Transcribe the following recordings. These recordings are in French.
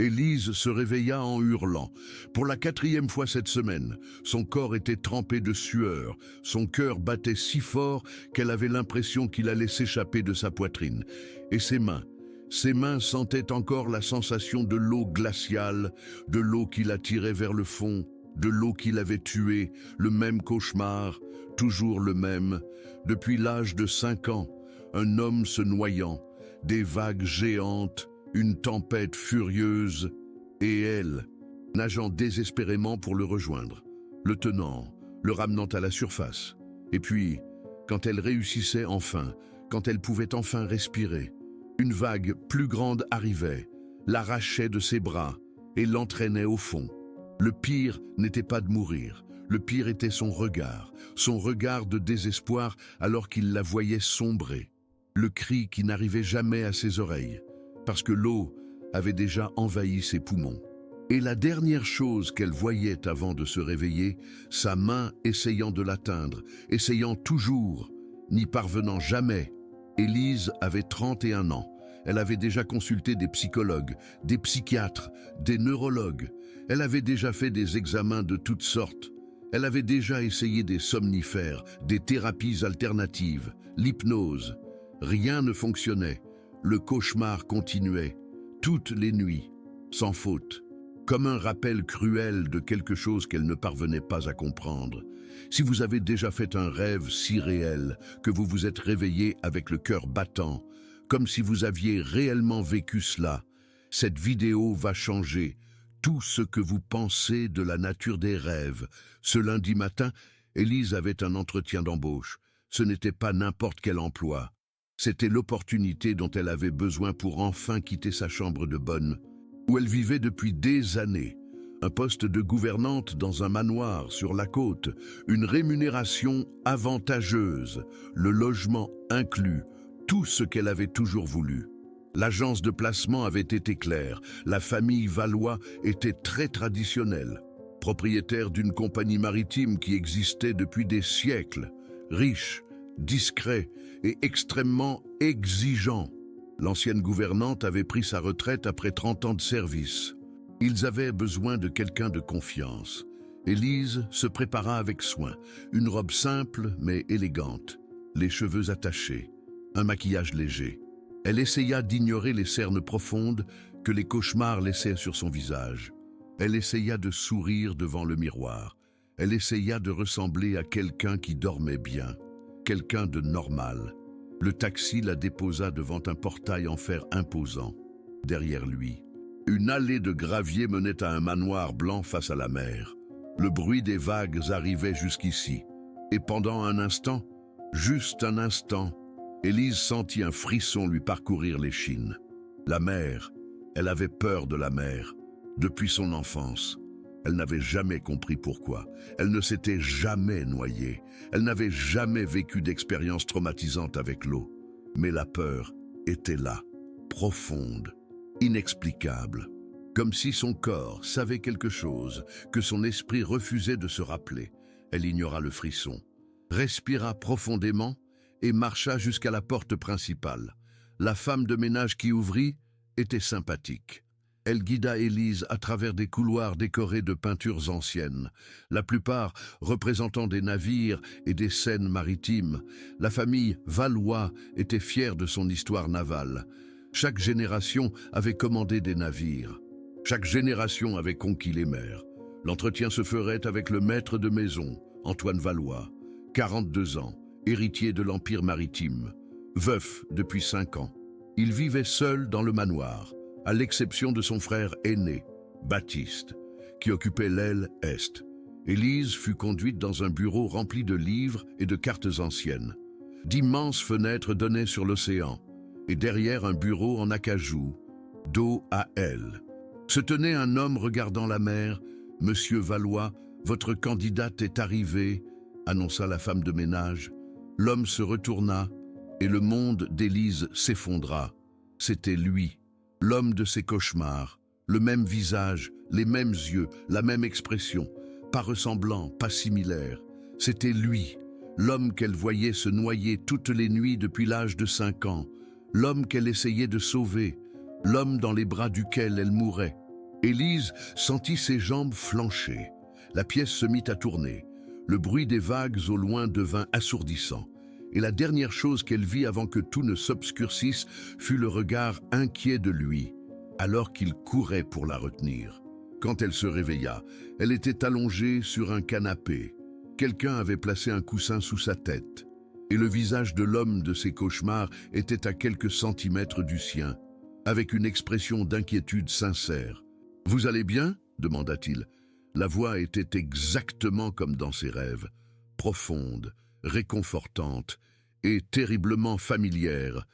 Élise se réveilla en hurlant. Pour la 4e fois cette semaine, son corps était trempé de sueur, son cœur battait si fort qu'elle avait l'impression qu'il allait s'échapper de sa poitrine. Et ses mains sentaient encore la sensation de l'eau glaciale, de l'eau qui la tirait vers le fond, de l'eau qui l'avait tuée, le même cauchemar, toujours le même. Depuis l'âge de 5 ans, un homme se noyant, des vagues géantes, une tempête furieuse, et elle, nageant désespérément pour le rejoindre, le tenant, le ramenant à la surface. Et puis, quand elle réussissait enfin, quand elle pouvait enfin respirer, une vague plus grande arrivait, l'arrachait de ses bras et l'entraînait au fond. Le pire n'était pas de mourir, le pire était son regard de désespoir alors qu'il la voyait sombrer. Le cri qui n'arrivait jamais à ses oreilles, parce que l'eau avait déjà envahi ses poumons. Et la dernière chose qu'elle voyait avant de se réveiller, sa main essayant de l'atteindre, essayant toujours, n'y parvenant jamais. Élise avait 31 ans. Elle avait déjà consulté des psychologues, des psychiatres, des neurologues. Elle avait déjà fait des examens de toutes sortes. Elle avait déjà essayé des somnifères, des thérapies alternatives, l'hypnose. Rien ne fonctionnait. Le cauchemar continuait, toutes les nuits, sans faute, comme un rappel cruel de quelque chose qu'elle ne parvenait pas à comprendre. Si vous avez déjà fait un rêve si réel que vous vous êtes réveillé avec le cœur battant, comme si vous aviez réellement vécu cela, cette vidéo va changer tout ce que vous pensez de la nature des rêves. Ce lundi matin, Élise avait un entretien d'embauche. Ce n'était pas n'importe quel emploi. C'était l'opportunité dont elle avait besoin pour enfin quitter sa chambre de bonne, où elle vivait depuis des années. Un poste de gouvernante dans un manoir sur la côte, une rémunération avantageuse, le logement inclus, tout ce qu'elle avait toujours voulu. L'agence de placement avait été claire, la famille Valois était très traditionnelle, propriétaire d'une compagnie maritime qui existait depuis des siècles, riche, discret et extrêmement exigeant. L'ancienne gouvernante avait pris sa retraite après 30 ans de service. Ils avaient besoin de quelqu'un de confiance. Élise se prépara avec soin, une robe simple mais élégante, les cheveux attachés, un maquillage léger. Elle essaya d'ignorer les cernes profondes que les cauchemars laissaient sur son visage. Elle essaya de sourire devant le miroir. Elle essaya de ressembler à quelqu'un qui dormait bien, quelqu'un de normal. Le taxi la déposa devant un portail en fer imposant. Derrière lui, une allée de gravier menait à un manoir blanc face à la mer. Le bruit des vagues arrivait jusqu'ici. Et pendant un instant, juste un instant, Élise sentit un frisson lui parcourir l'échine. La mer, elle avait peur de la mer. Depuis son enfance, elle n'avait jamais compris pourquoi. Elle ne s'était jamais noyée. Elle n'avait jamais vécu d'expérience traumatisante avec l'eau. Mais la peur était là, profonde, inexplicable. Comme si son corps savait quelque chose que son esprit refusait de se rappeler. Elle ignora le frisson, respira profondément et marcha jusqu'à la porte principale. La femme de ménage qui ouvrit était sympathique. Elle guida Élise à travers des couloirs décorés de peintures anciennes, la plupart représentant des navires et des scènes maritimes. La famille Valois était fière de son histoire navale. Chaque génération avait commandé des navires. Chaque génération avait conquis les mers. L'entretien se ferait avec le maître de maison, Antoine Valois, 42 ans, héritier de l'Empire maritime, veuf depuis 5 ans. Il vivait seul dans le manoir, à l'exception de son frère aîné, Baptiste, qui occupait l'aile est. Élise fut conduite dans un bureau rempli de livres et de cartes anciennes. D'immenses fenêtres donnaient sur l'océan, et derrière un bureau en acajou, dos à elle, se tenait un homme regardant la mer. « Monsieur Valois, votre candidate est arrivée », annonça la femme de ménage. L'homme se retourna, et le monde d'Élise s'effondra. C'était lui, l'homme de ses cauchemars, le même visage, les mêmes yeux, la même expression, pas ressemblant, pas similaire. C'était lui, l'homme qu'elle voyait se noyer toutes les nuits depuis l'âge de 5 ans, l'homme qu'elle essayait de sauver, l'homme dans les bras duquel elle mourait. Élise sentit ses jambes flancher. La pièce se mit à tourner. Le bruit des vagues au loin devint assourdissant. Et la dernière chose qu'elle vit avant que tout ne s'obscurcisse fut le regard inquiet de lui, alors qu'il courait pour la retenir. Quand elle se réveilla, elle était allongée sur un canapé. Quelqu'un avait placé un coussin sous sa tête. Et le visage de l'homme de ses cauchemars était à quelques centimètres du sien, avec une expression d'inquiétude sincère. « Vous allez bien ?» demanda-t-il. La voix était exactement comme dans ses rêves, profonde, réconfortante et terriblement familière.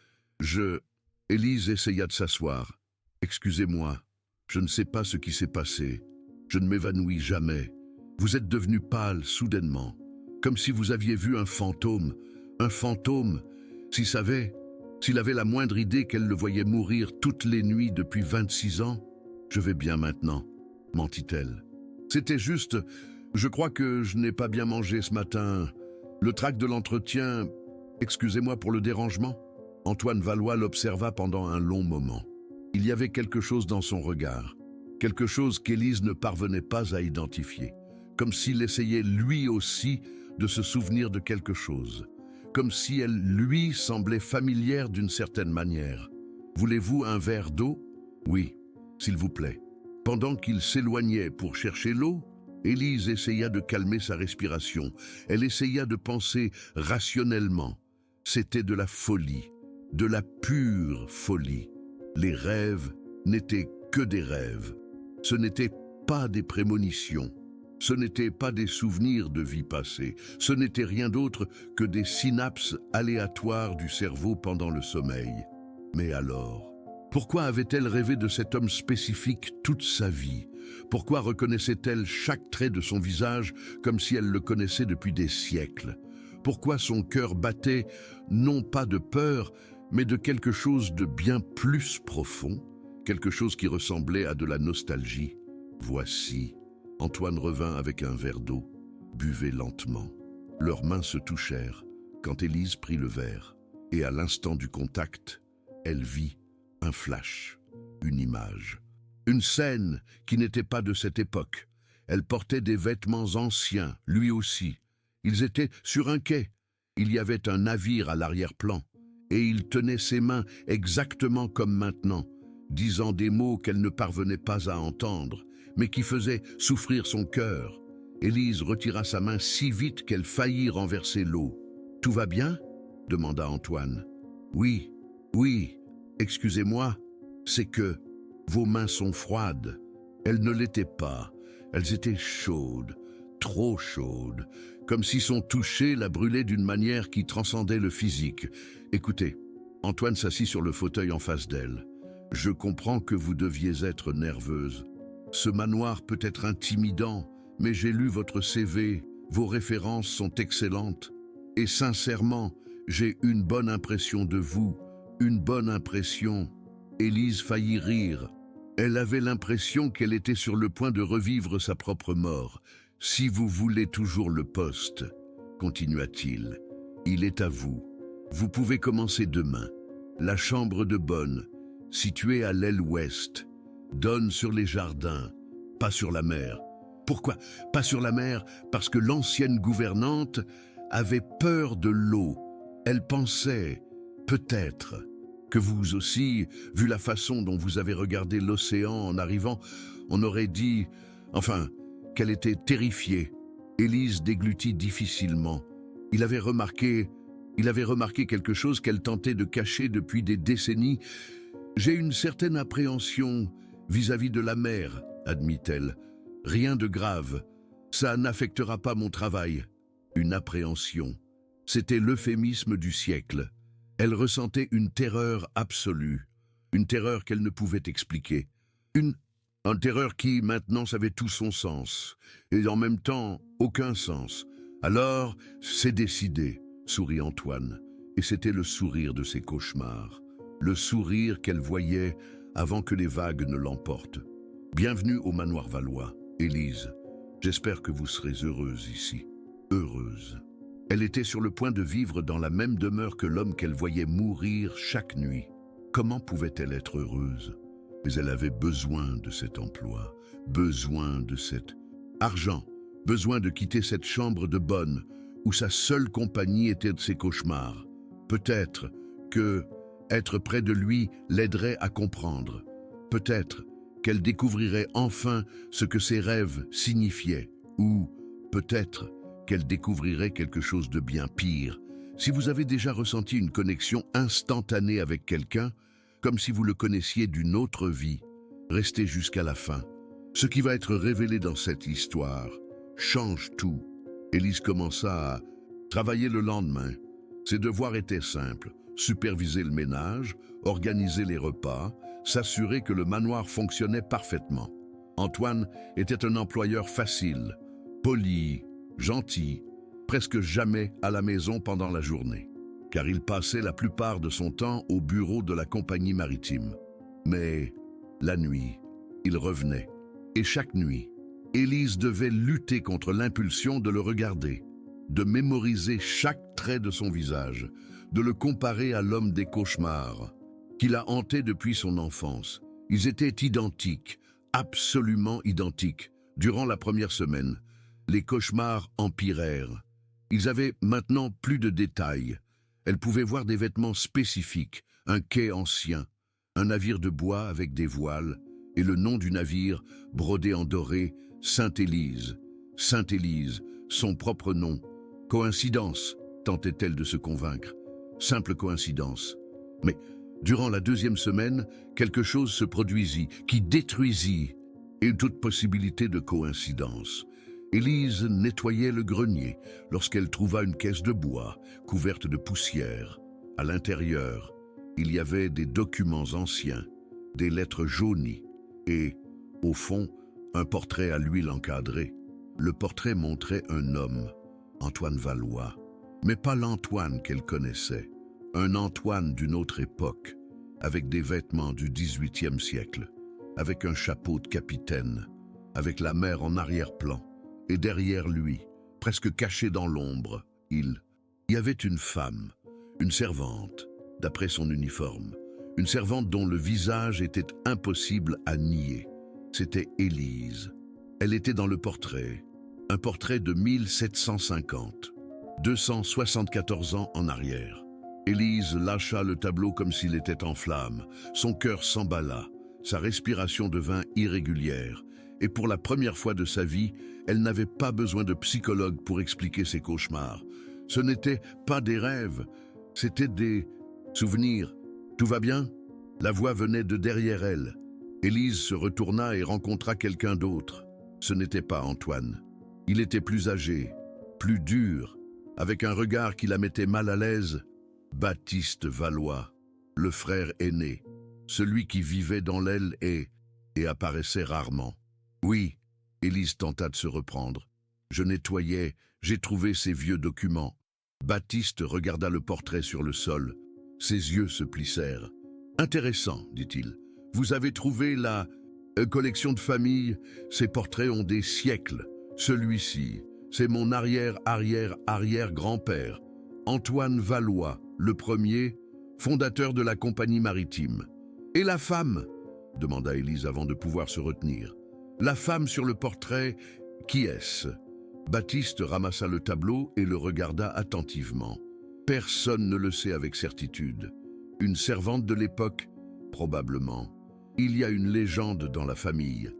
Élise essaya de s'asseoir. « Excusez-moi, je ne sais pas ce qui s'est passé. Je ne m'évanouis jamais. Vous êtes devenu pâle soudainement, comme si vous aviez vu un fantôme. Un fantôme, s'il avait la moindre idée qu'elle le voyait mourir toutes les nuits depuis 26 ans. Je vais bien maintenant, mentit-elle. C'était juste, je crois que je n'ai pas bien mangé ce matin. Le trac de l'entretien, excusez-moi pour le dérangement. Antoine Valois l'observa pendant un long moment. Il y avait quelque chose dans son regard, quelque chose qu'Élise ne parvenait pas à identifier, comme s'il essayait lui aussi de se souvenir de quelque chose, comme si elle lui semblait familière d'une certaine manière. « Voulez-vous un verre d'eau ?»« Oui, s'il vous plaît. » Pendant qu'il s'éloignait pour chercher l'eau, Élise essaya de calmer sa respiration. Elle essaya de penser rationnellement. C'était de la folie, de la pure folie. Les rêves n'étaient que des rêves. Ce n'étaient pas des prémonitions. Ce n'étaient pas des souvenirs de vie passée. Ce n'était rien d'autre que des synapses aléatoires du cerveau pendant le sommeil. Mais alors, pourquoi avait-elle rêvé de cet homme spécifique toute sa vie? Pourquoi reconnaissait-elle chaque trait de son visage comme si elle le connaissait depuis des siècles? Pourquoi son cœur battait non pas de peur, mais de quelque chose de bien plus profond, quelque chose qui ressemblait à de la nostalgie? Voici. Antoine revint avec un verre d'eau, buvait lentement. Leurs mains se touchèrent quand Élise prit le verre, et à l'instant du contact, elle vit un flash, une image. Une scène qui n'était pas de cette époque. Elle portait des vêtements anciens, lui aussi. Ils étaient sur un quai. Il y avait un navire à l'arrière-plan, et il tenait ses mains exactement comme maintenant, disant des mots qu'elle ne parvenait pas à entendre, mais qui faisaient souffrir son cœur. Élise retira sa main si vite qu'elle faillit renverser l'eau. « Tout va bien ?» demanda Antoine. « Oui, oui, excusez-moi, c'est que vos mains sont froides. » Elles ne l'étaient pas, elles étaient chaudes, trop chaudes, comme si son toucher la brûlait d'une manière qui transcendait le physique. « Écoutez, » Antoine s'assit sur le fauteuil en face d'elle. « Je comprends que vous deviez être nerveuse. Ce manoir peut être intimidant, mais j'ai lu votre CV, vos références sont excellentes. Et sincèrement, j'ai une bonne impression de vous, une bonne impression. » Élise faillit rire. Elle avait l'impression qu'elle était sur le point de revivre sa propre mort. « Si vous voulez toujours le poste, » continua-t-il, « il est à vous. Vous pouvez commencer demain. La chambre de bonne, située à l'aile ouest, donne sur les jardins, pas sur la mer. Pourquoi pas sur la mer? Parce que l'ancienne gouvernante avait peur de l'eau. Elle pensait, peut-être, que vous aussi, vu la façon dont vous avez regardé l'océan en arrivant, on aurait dit, enfin, qu'elle était terrifiée. Élise déglutit difficilement. Il avait remarqué quelque chose qu'elle tentait de cacher depuis des décennies. « J'ai une certaine appréhension vis-à-vis de la mer, » admit-elle. « Rien de grave. Ça n'affectera pas mon travail. » Une appréhension. C'était l'euphémisme du siècle. Elle ressentait une terreur absolue, une terreur qu'elle ne pouvait expliquer. Une terreur qui, maintenant, savait tout son sens, et en même temps, aucun sens. « Alors, c'est décidé, » sourit Antoine, et c'était le sourire de ses cauchemars, le sourire qu'elle voyait avant que les vagues ne l'emportent. « Bienvenue au manoir Valois, Élise. J'espère que vous serez heureuse ici. » Heureuse. Elle était sur le point de vivre dans la même demeure que l'homme qu'elle voyait mourir chaque nuit. Comment pouvait-elle être heureuse? Mais elle avait besoin de cet emploi, besoin de cet argent, besoin de quitter cette chambre de bonne où sa seule compagnie était de ses cauchemars. Peut-être que être près de lui l'aiderait à comprendre. Peut-être qu'elle découvrirait enfin ce que ses rêves signifiaient. Ou peut-être qu'elle découvrirait quelque chose de bien pire. Si vous avez déjà ressenti une connexion instantanée avec quelqu'un, comme si vous le connaissiez d'une autre vie, restez jusqu'à la fin. Ce qui va être révélé dans cette histoire change tout. Élise commença à travailler le lendemain. Ses devoirs étaient simples: superviser le ménage, organiser les repas, s'assurer que le manoir fonctionnait parfaitement. Antoine était un employeur facile, poli, gentil, presque jamais à la maison pendant la journée, car il passait la plupart de son temps au bureau de la compagnie maritime. Mais la nuit, il revenait. Et chaque nuit, Élise devait lutter contre l'impulsion de le regarder, de mémoriser chaque trait de son visage, de le comparer à l'homme des cauchemars, qui l'a hanté depuis son enfance. Ils étaient identiques, absolument identiques. Durant la première semaine, les cauchemars empirèrent. Ils avaient maintenant plus de détails. Elle pouvait voir des vêtements spécifiques, un quai ancien, un navire de bois avec des voiles, et le nom du navire, brodé en doré, Sainte-Élise. Sainte-Élise, son propre nom. Coïncidence, tentait-elle de se convaincre. Simple coïncidence. Mais durant la deuxième semaine, quelque chose se produisit, qui détruisit toute possibilité de coïncidence. Élise nettoyait le grenier lorsqu'elle trouva une caisse de bois couverte de poussière. À l'intérieur, il y avait des documents anciens, des lettres jaunies et, au fond, un portrait à l'huile encadré. Le portrait montrait un homme, Antoine Valois, mais pas l'Antoine qu'elle connaissait. Un Antoine d'une autre époque, avec des vêtements du XVIIIe siècle, avec un chapeau de capitaine, avec la mer en arrière-plan. Et derrière lui, presque caché dans l'ombre, il y avait une femme, une servante, d'après son uniforme, une servante dont le visage était impossible à nier. C'était Élise. Elle était dans le portrait, un portrait de 1750, 274 ans en arrière. Élise lâcha le tableau comme s'il était en flammes. Son cœur s'emballa, sa respiration devint irrégulière. Et pour la première fois de sa vie, elle n'avait pas besoin de psychologue pour expliquer ses cauchemars. Ce n'étaient pas des rêves, c'étaient des souvenirs. Tout va bien? La voix venait de derrière elle. Élise se retourna et rencontra quelqu'un d'autre. Ce n'était pas Antoine. Il était plus âgé, plus dur, avec un regard qui la mettait mal à l'aise. Baptiste Valois, le frère aîné, celui qui vivait dans l'aile et apparaissait rarement. Oui, Élise tenta de se reprendre. Je nettoyais, j'ai trouvé ces vieux documents. Baptiste regarda le portrait sur le sol. Ses yeux se plissèrent. Intéressant, dit-il. Vous avez trouvé la collection de famille. Ces portraits ont des siècles. Celui-ci, c'est mon arrière-arrière-arrière-grand-père, Antoine Valois, le premier, fondateur de la compagnie maritime. Et la femme? Demanda Élise avant de pouvoir se retenir. La femme sur le portrait, qui est-ce? Baptiste ramassa le tableau et le regarda attentivement. Personne ne le sait avec certitude. Une servante de l'époque? Probablement. Il y a une légende dans la famille.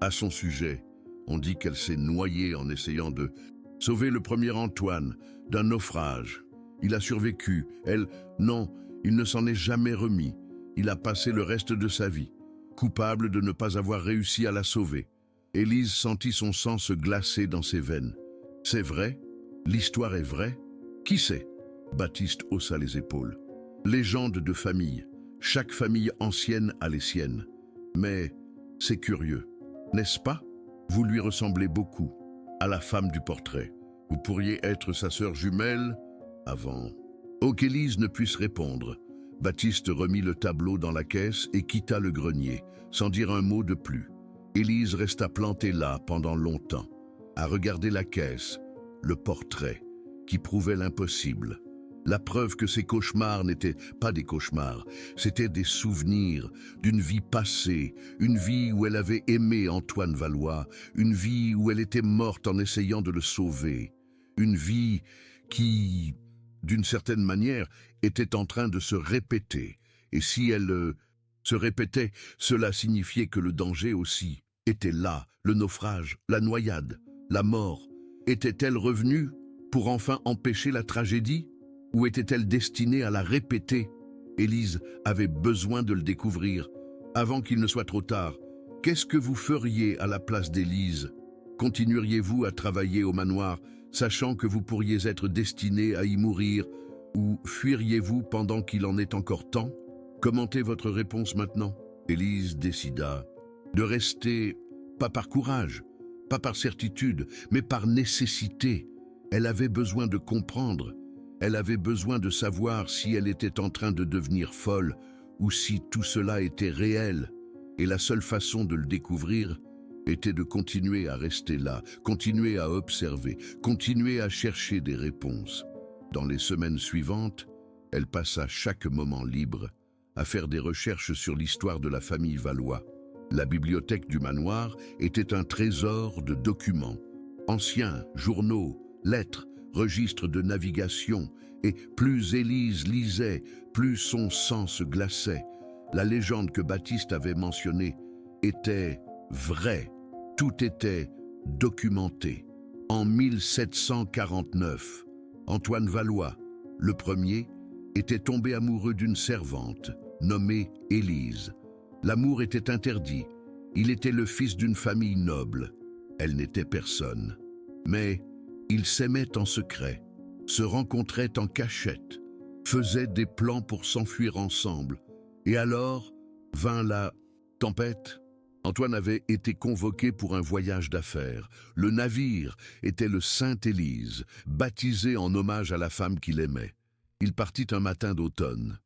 À son sujet, on dit qu'elle s'est noyée en essayant de sauver le premier Antoine d'un naufrage. Il a survécu. Elle, non, il ne s'en est jamais remis. Il a passé le reste de sa vie, coupable de ne pas avoir réussi à la sauver. Élise sentit son sang se glacer dans ses veines. C'est vrai? L'histoire est vraie? Qui sait? Baptiste haussa les épaules. Légende de famille. Chaque famille ancienne a les siennes. Mais c'est curieux, n'est-ce pas? Vous lui ressemblez beaucoup à la femme du portrait. Vous pourriez être sa sœur jumelle avant. Oh, qu'Élise ne puisse répondre. Baptiste remit le tableau dans la caisse et quitta le grenier, sans dire un mot de plus. Élise resta plantée là pendant longtemps, à regarder la caisse, le portrait, qui prouvait l'impossible. La preuve que ces cauchemars n'étaient pas des cauchemars, c'étaient des souvenirs d'une vie passée, une vie où elle avait aimé Antoine Valois, une vie où elle était morte en essayant de le sauver, une vie qui, d'une certaine manière, était en train de se répéter. Et si elle se répétait, cela signifiait que le danger aussi était là, le naufrage, la noyade, la mort. Était-elle revenue pour enfin empêcher la tragédie? Ou était-elle destinée à la répéter? Élise avait besoin de le découvrir, avant qu'il ne soit trop tard. Qu'est-ce que vous feriez à la place d'Élise? Continueriez-vous à travailler au manoir, sachant que vous pourriez être destiné à y mourir, ou fuiriez-vous pendant qu'il en est encore temps? Commentez votre réponse maintenant. Élise décida de rester, pas par courage, pas par certitude, mais par nécessité. Elle avait besoin de comprendre. Elle avait besoin de savoir si elle était en train de devenir folle ou si tout cela était réel. Et la seule façon de le découvrir était de continuer à rester là, continuer à observer, continuer à chercher des réponses. Dans les semaines suivantes, elle passa chaque moment libre à faire des recherches sur l'histoire de la famille Valois. La bibliothèque du manoir était un trésor de documents, anciens, journaux, lettres, registres de navigation, et plus Élise lisait, plus son sang se glaçait. La légende que Baptiste avait mentionnée était vraie, tout était documenté. En 1749, Antoine Valois, le premier, était tombé amoureux d'une servante nommée Élise. L'amour était interdit, il était le fils d'une famille noble, elle n'était personne. Mais ils s'aimaient en secret, se rencontraient en cachette, faisaient des plans pour s'enfuir ensemble. Et alors vint la tempête. Antoine avait été convoqué pour un voyage d'affaires. Le navire était le Sainte-Élise, baptisé en hommage à la femme qu'il aimait. Il partit un matin d'automne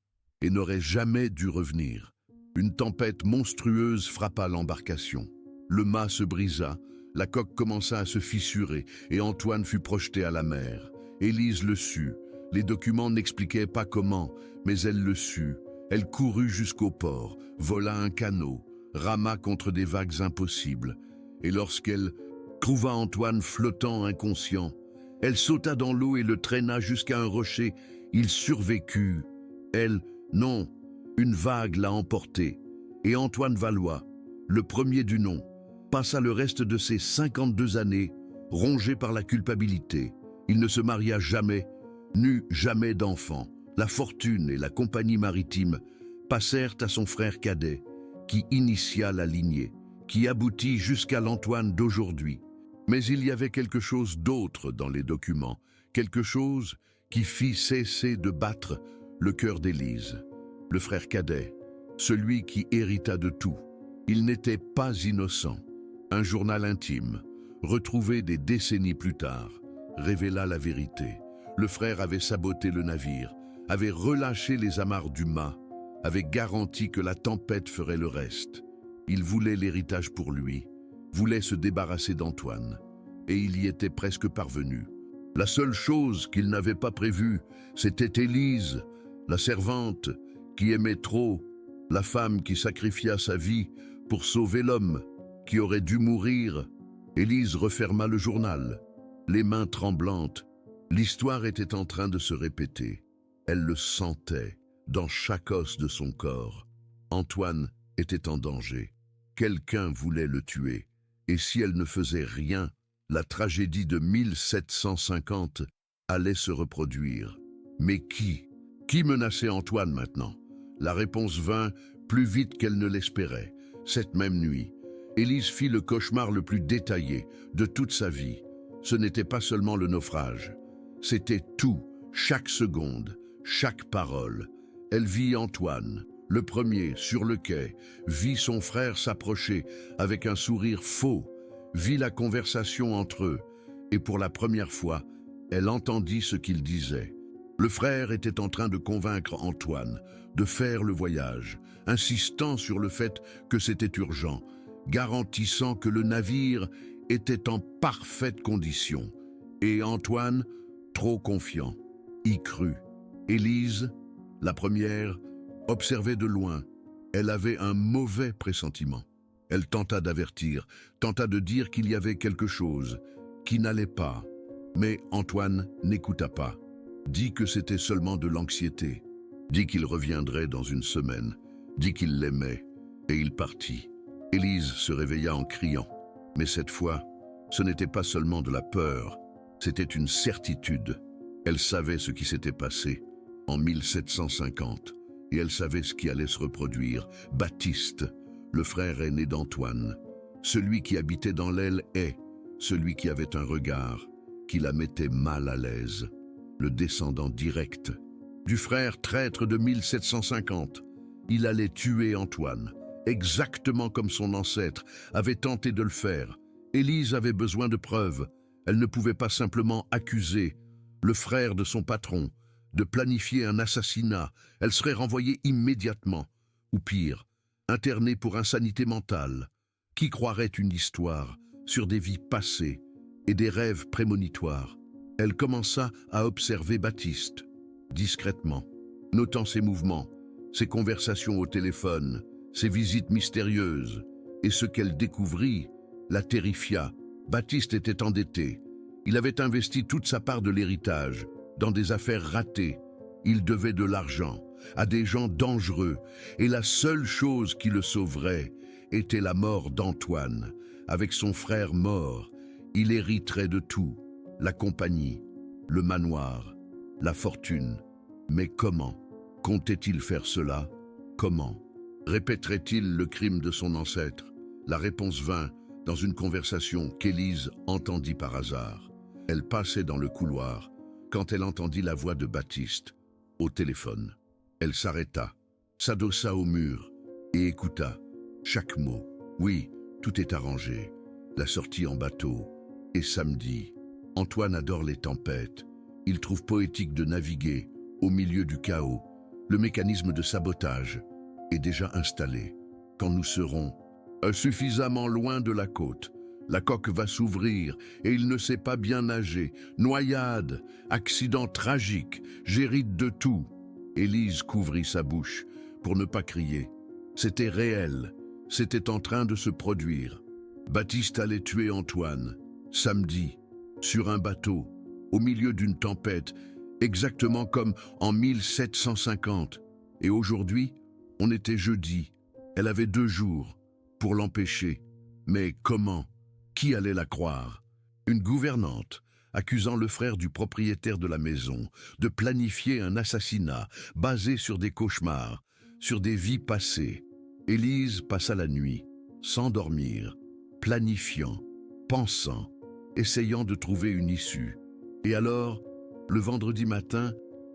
et n'aurait jamais dû revenir. Une tempête monstrueuse frappa l'embarcation. Le mât se brisa, la coque commença à se fissurer et Antoine fut projeté à la mer. Élise le sut. Les documents n'expliquaient pas comment, mais elle le sut. Elle courut jusqu'au port, vola un canot, rama contre des vagues impossibles. Et lorsqu'elle trouva Antoine flottant inconscient, elle sauta dans l'eau et le traîna jusqu'à un rocher. Il survécut. Elle, non, une vague l'a emporté. Et Antoine Valois, le premier du nom, passa le reste de ses 52 années rongé par la culpabilité. Il ne se maria jamais, n'eut jamais d'enfant. La fortune et la compagnie maritime passèrent à son frère cadet, qui initia la lignée, qui aboutit jusqu'à l'Antoine d'aujourd'hui. Mais il y avait quelque chose d'autre dans les documents, quelque chose qui fit cesser de battre le cœur d'Élise. Le frère cadet, celui qui hérita de tout. Il n'était pas innocent. Un journal intime, retrouvé des décennies plus tard, révéla la vérité. Le frère avait saboté le navire, avait relâché les amarres du mât, avait garanti que la tempête ferait le reste. Il voulait l'héritage pour lui, voulait se débarrasser d'Antoine, et il y était presque parvenu. La seule chose qu'il n'avait pas prévue, c'était Élise, la servante qui aimait trop, la femme qui sacrifia sa vie pour sauver l'homme qui aurait dû mourir. Élise referma le journal, les mains tremblantes. L'histoire était en train de se répéter. Elle le sentait dans chaque os de son corps. Antoine était en danger. Quelqu'un voulait le tuer. Et si elle ne faisait rien, la tragédie de 1750 allait se reproduire. Mais qui? Qui menaçait Antoine maintenant? La réponse vint plus vite qu'elle ne l'espérait. Cette même nuit, Élise fit le cauchemar le plus détaillé de toute sa vie. Ce n'était pas seulement le naufrage. C'était tout, chaque seconde, chaque parole. Elle vit Antoine, le premier, sur le quai, vit son frère s'approcher avec un sourire faux, vit la conversation entre eux, et pour la première fois, elle entendit ce qu'il disait. Le frère était en train de convaincre Antoine de faire le voyage, insistant sur le fait que c'était urgent, garantissant que le navire était en parfaite condition. Et Antoine, trop confiant, y crut. Élise, la première, observait de loin. Elle avait un mauvais pressentiment. Elle tenta d'avertir, tenta de dire qu'il y avait quelque chose qui n'allait pas. Mais Antoine n'écouta pas. Dit que c'était seulement de l'anxiété. Dit qu'il reviendrait dans une semaine. Dit qu'il l'aimait. Et il partit. Élise se réveilla en criant. Mais cette fois, ce n'était pas seulement de la peur, c'était une certitude. Elle savait ce qui s'était passé en 1750 et elle savait ce qui allait se reproduire. Baptiste, le frère aîné d'Antoine, celui qui habitait dans l'aile est, celui qui avait un regard qui la mettait mal à l'aise, le descendant direct du frère traître de 1750. Il allait tuer Antoine, exactement comme son ancêtre avait tenté de le faire. Élise avait besoin de preuves. Elle ne pouvait pas simplement accuser le frère de son patron de planifier un assassinat. Elle serait renvoyée immédiatement, ou pire, internée pour insanité mentale. Qui croirait une histoire sur des vies passées et des rêves prémonitoires? Elle commença à observer Baptiste, discrètement, notant ses mouvements, ses conversations au téléphone, ses visites mystérieuses, et ce qu'elle découvrit la terrifia. Baptiste était endetté. Il avait investi toute sa part de l'héritage dans des affaires ratées. Il devait de l'argent à des gens dangereux et la seule chose qui le sauverait était la mort d'Antoine. Avec son frère mort, il hériterait de tout, la compagnie, le manoir, la fortune. Mais comment comptait-il faire cela? Comment répéterait-il le crime de son ancêtre? La réponse vint dans une conversation qu'Élise entendit par hasard. Elle passait dans le couloir quand elle entendit la voix de Baptiste au téléphone. Elle s'arrêta, s'adossa au mur et écouta chaque mot. Oui, tout est arrangé. La sortie en bateau. Et samedi, Antoine adore les tempêtes. Il trouve poétique de naviguer au milieu du chaos. Le mécanisme de sabotage est déjà installé. Quand nous serons suffisamment loin de la côte, la coque va s'ouvrir et il ne sait pas bien nager. Noyade, accident tragique, j'hérite de tout. Élise couvrit sa bouche pour ne pas crier. C'était réel, c'était en train de se produire. Baptiste allait tuer Antoine, samedi, sur un bateau, au milieu d'une tempête, exactement comme en 1750. Et aujourd'hui, on était jeudi. Elle avait 2 jours pour l'empêcher. Mais comment? Qui allait la croire? Une gouvernante accusant le frère du propriétaire de la maison de planifier un assassinat basé sur des cauchemars, sur des vies passées. Élise passa la nuit, sans dormir, planifiant, pensant, essayant de trouver une issue. Et alors, le vendredi matin,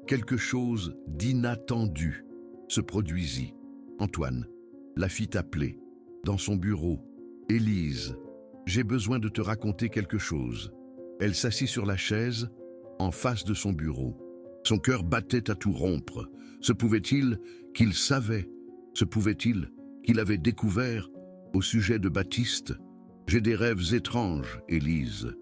quelque chose d'inattendu se produisit. Antoine la fit appeler dans son bureau. « Élise, j'ai besoin de te raconter quelque chose. » Elle s'assit sur la chaise, en face de son bureau. Son cœur battait à tout rompre. Se pouvait-il qu'il savait? Se pouvait-il qu'il avait découvert au sujet de Baptiste? « J'ai des rêves étranges, Élise, »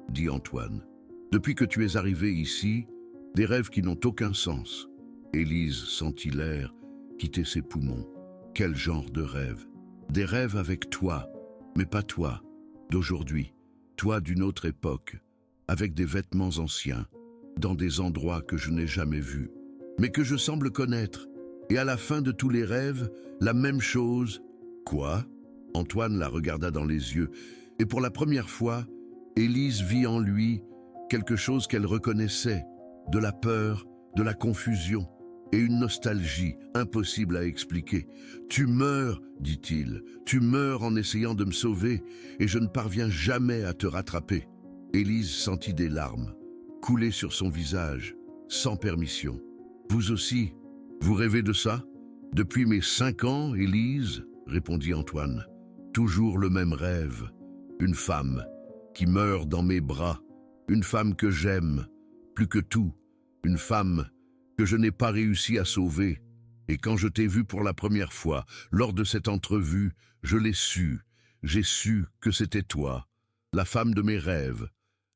dit Antoine. « Depuis que tu es arrivée ici, des rêves qui n'ont aucun sens. » Élise sentit l'air quitter ses poumons. Quel genre de rêve? Des rêves avec toi, mais pas toi, d'aujourd'hui, toi d'une autre époque, avec des vêtements anciens, dans des endroits que je n'ai jamais vus, mais que je semble connaître. Et à la fin de tous les rêves, la même chose. Quoi? Antoine la regarda dans les yeux, et pour la première fois, Élise vit en lui quelque chose qu'elle reconnaissait, de la peur, de la confusion, et une nostalgie impossible à expliquer. « Tu meurs, dit-il, tu meurs en essayant de me sauver, et je ne parviens jamais à te rattraper. » Élise sentit des larmes couler sur son visage, sans permission. « Vous aussi, vous rêvez de ça? »« Depuis mes 5 ans, Élise, » répondit Antoine. « Toujours le même rêve. Une femme qui meurt dans mes bras, une femme que j'aime, plus que tout, une femme que je n'ai pas réussi à sauver. Et quand je t'ai vu pour la première fois, lors de cette entrevue, je l'ai su. J'ai su que c'était toi, la femme de mes rêves,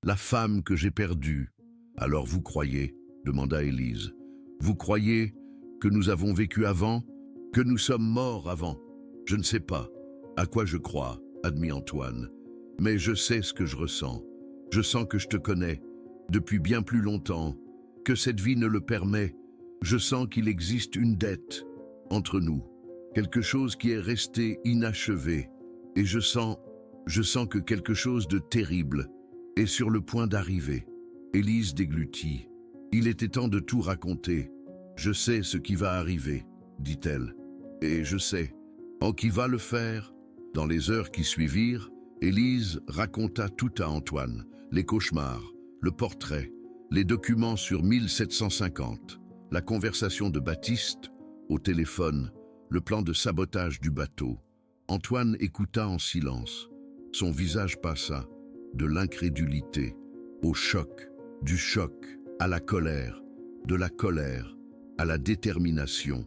la femme que j'ai perdue. »« Alors vous croyez? » demanda Élise. « Vous croyez que nous avons vécu avant, que nous sommes morts avant? Je ne sais pas à quoi je crois, admit Antoine, mais je sais ce que je ressens. Je sens que je te connais depuis bien plus longtemps, que cette vie ne le permet. Je sens qu'il existe une dette entre nous, quelque chose qui est resté inachevé, et je sens que quelque chose de terrible est sur le point d'arriver. Élise déglutit. Il était temps de tout raconter. Je sais ce qui va arriver, dit-elle, et je sais en qui va le faire. Dans les heures qui suivirent, Élise raconta tout à Antoine, les cauchemars, le portrait, les documents sur 1750, la conversation de Baptiste au téléphone, le plan de sabotage du bateau. Antoine écouta en silence. Son visage passa de l'incrédulité au choc, du choc à la colère, de la colère à la détermination.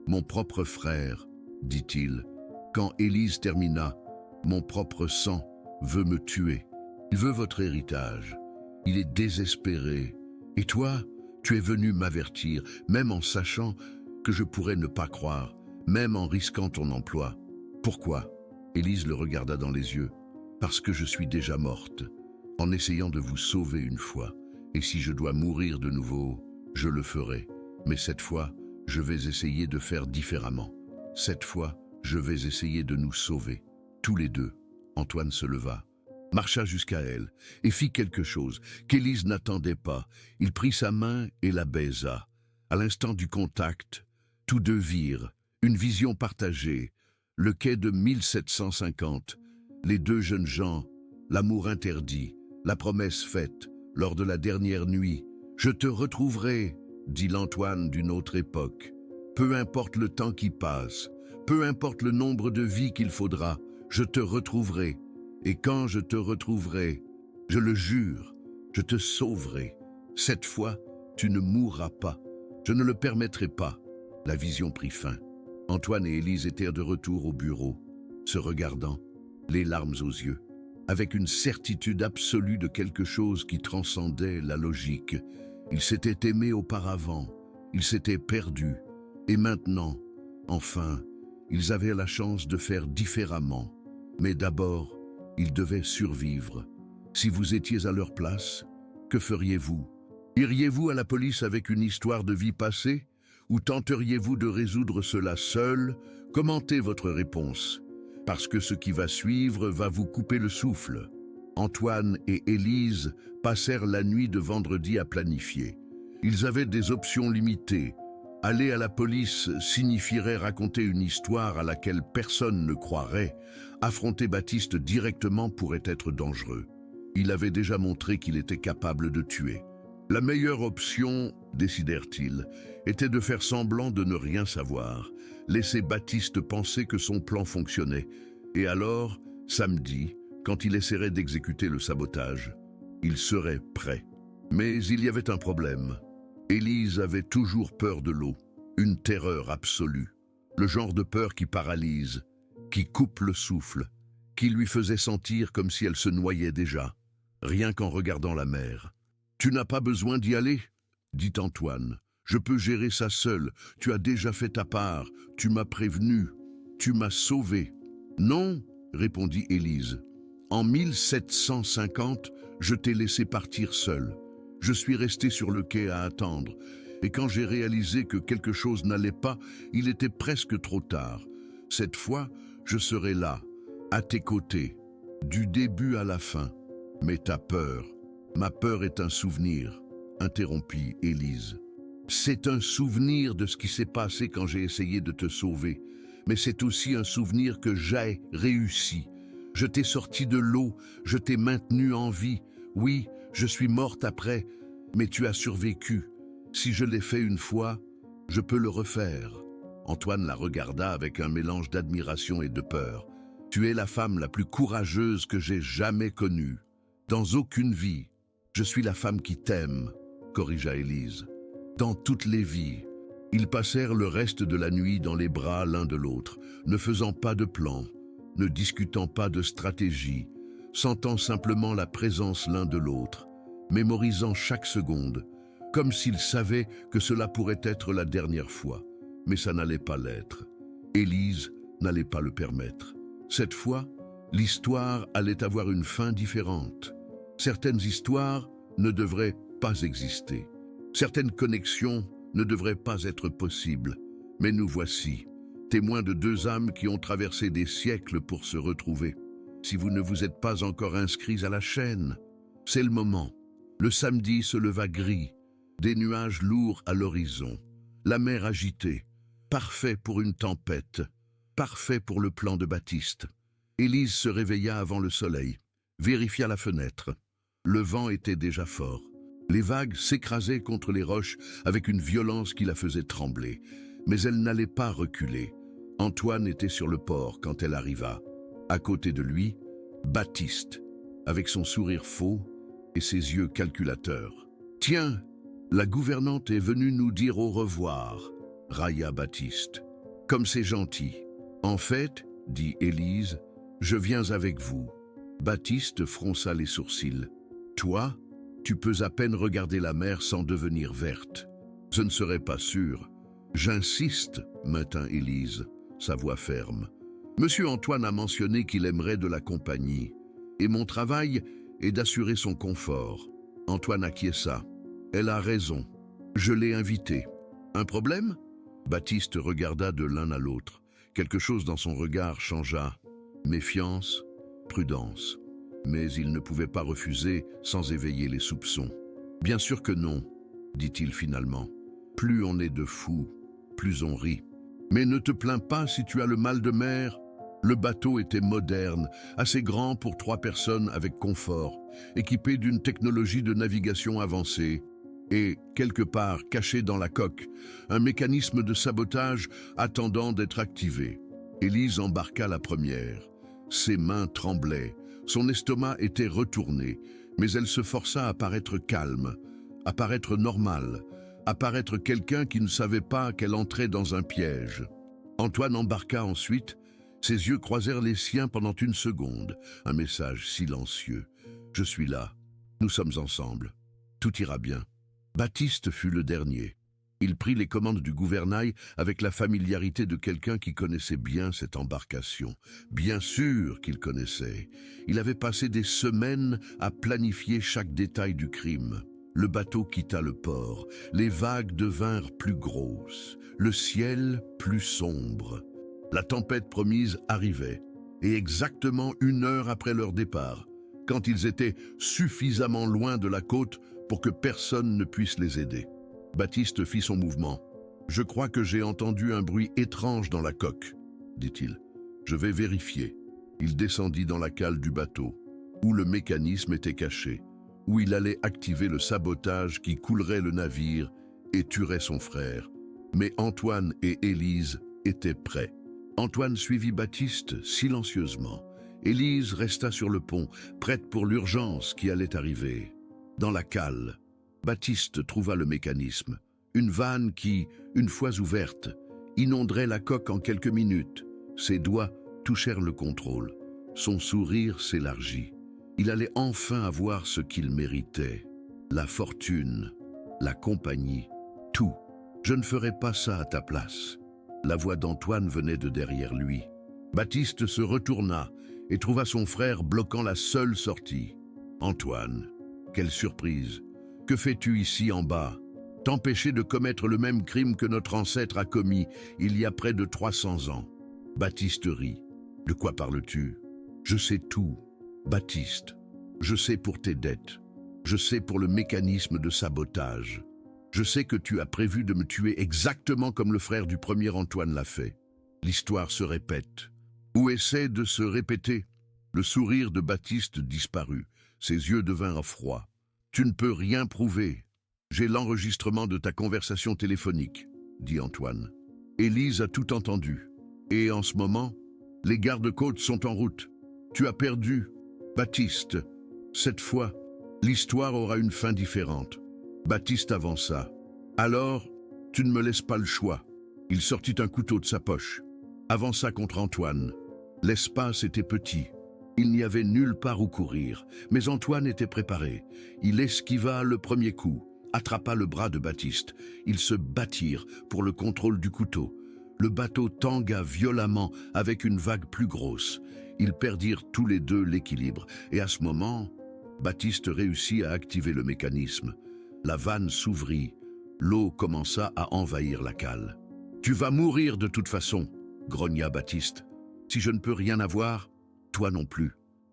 Mon propre frère, dit-il, quand Élise termina, mon propre sang veut me tuer. Il veut votre héritage. Il est désespéré. Et toi, tu es venu m'avertir, même en sachant que je pourrais ne pas croire, même en risquant ton emploi. Pourquoi? Élise le regarda dans les yeux. Parce que je suis déjà morte, en essayant de vous sauver une fois. Et si je dois mourir de nouveau, je le ferai. Mais cette fois, je vais essayer de faire différemment. Cette fois, je vais essayer de nous sauver, tous les deux. Antoine se leva, marcha jusqu'à elle et fit quelque chose qu'Élise n'attendait pas. Il prit sa main et la baisa. À l'instant du contact, tous deux virent une vision partagée, le quai de 1750, les deux jeunes gens, l'amour interdit, la promesse faite lors de la dernière nuit. Je te retrouverai, dit l'Antoine d'une autre époque. Peu importe le temps qui passe, peu importe le nombre de vies qu'il faudra, je te retrouverai. Et quand je te retrouverai, je le jure, je te sauverai. Cette fois, tu ne mourras pas. Je ne le permettrai pas. La vision prit fin. Antoine et Élise étaient de retour au bureau, se regardant, les larmes aux yeux, avec une certitude absolue de quelque chose qui transcendait la logique. Ils s'étaient aimés auparavant, ils s'étaient perdus, et maintenant, enfin, ils avaient la chance de faire différemment. Mais d'abord, ils devaient survivre. Si vous étiez à leur place, que feriez-vous? Iriez-vous à la police avec une histoire de vie passée? Ou tenteriez-vous de résoudre cela seul? Commentez votre réponse, parce que ce qui va suivre va vous couper le souffle. Antoine et Élise passèrent la nuit de vendredi à planifier. Ils avaient des options limitées. Aller à la police signifierait raconter une histoire à laquelle personne ne croirait. Affronter Baptiste directement pourrait être dangereux. Il avait déjà montré qu'il était capable de tuer. La meilleure option, décidèrent-ils, était de faire semblant de ne rien savoir, laisser Baptiste penser que son plan fonctionnait. Et alors, samedi, quand il essaierait d'exécuter le sabotage, il serait prêt. Mais il y avait un problème. Élise avait toujours peur de l'eau, une terreur absolue, le genre de peur qui paralyse, qui coupe le souffle, qui lui faisait sentir comme si elle se noyait déjà, rien qu'en regardant la mer. « Tu n'as pas besoin d'y aller ?» dit Antoine. « Je peux gérer ça seul, tu as déjà fait ta part, tu m'as prévenu, tu m'as sauvé. » « Non, répondit Élise. En 1750, je t'ai laissé partir seul. Je suis resté sur le quai à attendre, et quand j'ai réalisé que quelque chose n'allait pas, il était presque trop tard. Cette fois, je serai là, à tes côtés, du début à la fin. Mais ta peur, ma peur est un souvenir, interrompit Élise. C'est un souvenir de ce qui s'est passé quand j'ai essayé de te sauver, mais c'est aussi un souvenir que j'ai réussi. Je t'ai sorti de l'eau, je t'ai maintenu en vie. Oui, je suis morte après, mais tu as survécu. Si je l'ai fait une fois, je peux le refaire. Antoine la regarda avec un mélange d'admiration et de peur. Tu es la femme la plus courageuse que j'ai jamais connue. Dans aucune vie, je suis la femme qui t'aime, corrigea Élise. Dans toutes les vies. Ils passèrent le reste de la nuit dans les bras l'un de l'autre, ne faisant pas de plan, ne discutant pas de stratégie, sentant simplement la présence l'un de l'autre, mémorisant chaque seconde, comme s'il savait que cela pourrait être la dernière fois. Mais ça n'allait pas l'être. Élise n'allait pas le permettre. Cette fois, l'histoire allait avoir une fin différente. Certaines histoires ne devraient pas exister. Certaines connexions ne devraient pas être possibles. Mais nous voici, témoins de deux âmes qui ont traversé des siècles pour se retrouver. Si vous ne vous êtes pas encore inscrits à la chaîne, c'est le moment. Le samedi se leva gris, des nuages lourds à l'horizon, la mer agitée, parfait pour une tempête, parfait pour le plan de Baptiste. Élise se réveilla avant le soleil, vérifia la fenêtre. Le vent était déjà fort. Les vagues s'écrasaient contre les roches avec une violence qui la faisait trembler. Mais elle n'allait pas reculer. Antoine était sur le port quand elle arriva. À côté de lui, Baptiste, avec son sourire faux et ses yeux calculateurs. « Tiens, la gouvernante est venue nous dire au revoir, » railla Baptiste. « Comme c'est gentil. En fait, dit Élise, je viens avec vous. » Baptiste fronça les sourcils. « Toi, tu peux à peine regarder la mer sans devenir verte. Je ne serais pas sûr. » « J'insiste, maintint Élise, sa voix ferme. Monsieur Antoine a mentionné qu'il aimerait de la compagnie, et mon travail est d'assurer son confort. » Antoine acquiesça. « Elle a raison. Je l'ai invité. Un problème ?» Baptiste regarda de l'un à l'autre. Quelque chose dans son regard changea. Méfiance, prudence. Mais il ne pouvait pas refuser sans éveiller les soupçons. « Bien sûr que non, dit-il finalement. Plus on est de fous, plus on rit. Mais ne te plains pas si tu as le mal de mer. Le bateau était moderne, assez grand pour 3 personnes avec confort, équipé d'une technologie de navigation avancée. Et, quelque part, caché dans la coque, un mécanisme de sabotage attendant d'être activé. Élise embarqua la première. Ses mains tremblaient, son estomac était retourné, mais elle se força à paraître calme, à paraître normale, apparaître quelqu'un qui ne savait pas qu'elle entrait dans un piège. Antoine embarqua ensuite. Ses yeux croisèrent les siens pendant une seconde. Un message silencieux. « Je suis là. Nous sommes ensemble. Tout ira bien. » Baptiste fut le dernier. Il prit les commandes du gouvernail avec la familiarité de quelqu'un qui connaissait bien cette embarcation. Bien sûr qu'il connaissait. Il avait passé des semaines à planifier chaque détail du crime. Le bateau quitta le port, les vagues devinrent plus grosses, le ciel plus sombre. La tempête promise arrivait, et exactement 1 heure après leur départ, quand ils étaient suffisamment loin de la côte pour que personne ne puisse les aider. Baptiste fit son mouvement. « Je crois que j'ai entendu un bruit étrange dans la coque, » dit-il. « Je vais vérifier. » Il descendit dans la cale du bateau, où le mécanisme était caché, où il allait activer le sabotage qui coulerait le navire et tuerait son frère. Mais Antoine et Élise étaient prêts. Antoine suivit Baptiste silencieusement. Élise resta sur le pont, prête pour l'urgence qui allait arriver. Dans la cale, Baptiste trouva le mécanisme, une vanne qui, une fois ouverte, inonderait la coque en quelques minutes. Ses doigts touchèrent le contrôle. Son sourire s'élargit. Il allait enfin avoir ce qu'il méritait. La fortune, la compagnie, tout. « Je ne ferai pas ça à ta place. » La voix d'Antoine venait de derrière lui. Baptiste se retourna et trouva son frère bloquant la seule sortie. « Antoine, quelle surprise! Que fais-tu ici en bas? T'empêcher de commettre le même crime que notre ancêtre a commis il y a près de 300 ans. » Baptiste rit. « De quoi parles-tu? Je sais tout. Baptiste, je sais pour tes dettes, je sais pour le mécanisme de sabotage. Je sais que tu as prévu de me tuer exactement comme le frère du premier Antoine l'a fait. L'histoire se répète, ou essaie de se répéter. » Le sourire de Baptiste disparut, ses yeux devinrent froids. « Tu ne peux rien prouver. J'ai l'enregistrement de ta conversation téléphonique, » dit Antoine. Élise a tout entendu. Et en ce moment, les gardes-côtes sont en route. Tu as perdu. Baptiste, cette fois, l'histoire aura une fin différente. Baptiste avança. Alors, tu ne me laisses pas le choix. Il sortit un couteau de sa poche, avança contre Antoine. L'espace était petit. Il n'y avait nulle part où courir, mais Antoine était préparé. Il esquiva le premier coup, attrapa le bras de Baptiste. Ils se battirent pour le contrôle du couteau. Le bateau tangua violemment avec une vague plus grosse. Ils perdirent tous les deux l'équilibre. Et à ce moment, Baptiste réussit à activer le mécanisme. La vanne s'ouvrit. L'eau commença à envahir la cale. « Tu vas mourir de toute façon !» grogna Baptiste. « Si je ne peux rien avoir, toi non plus. »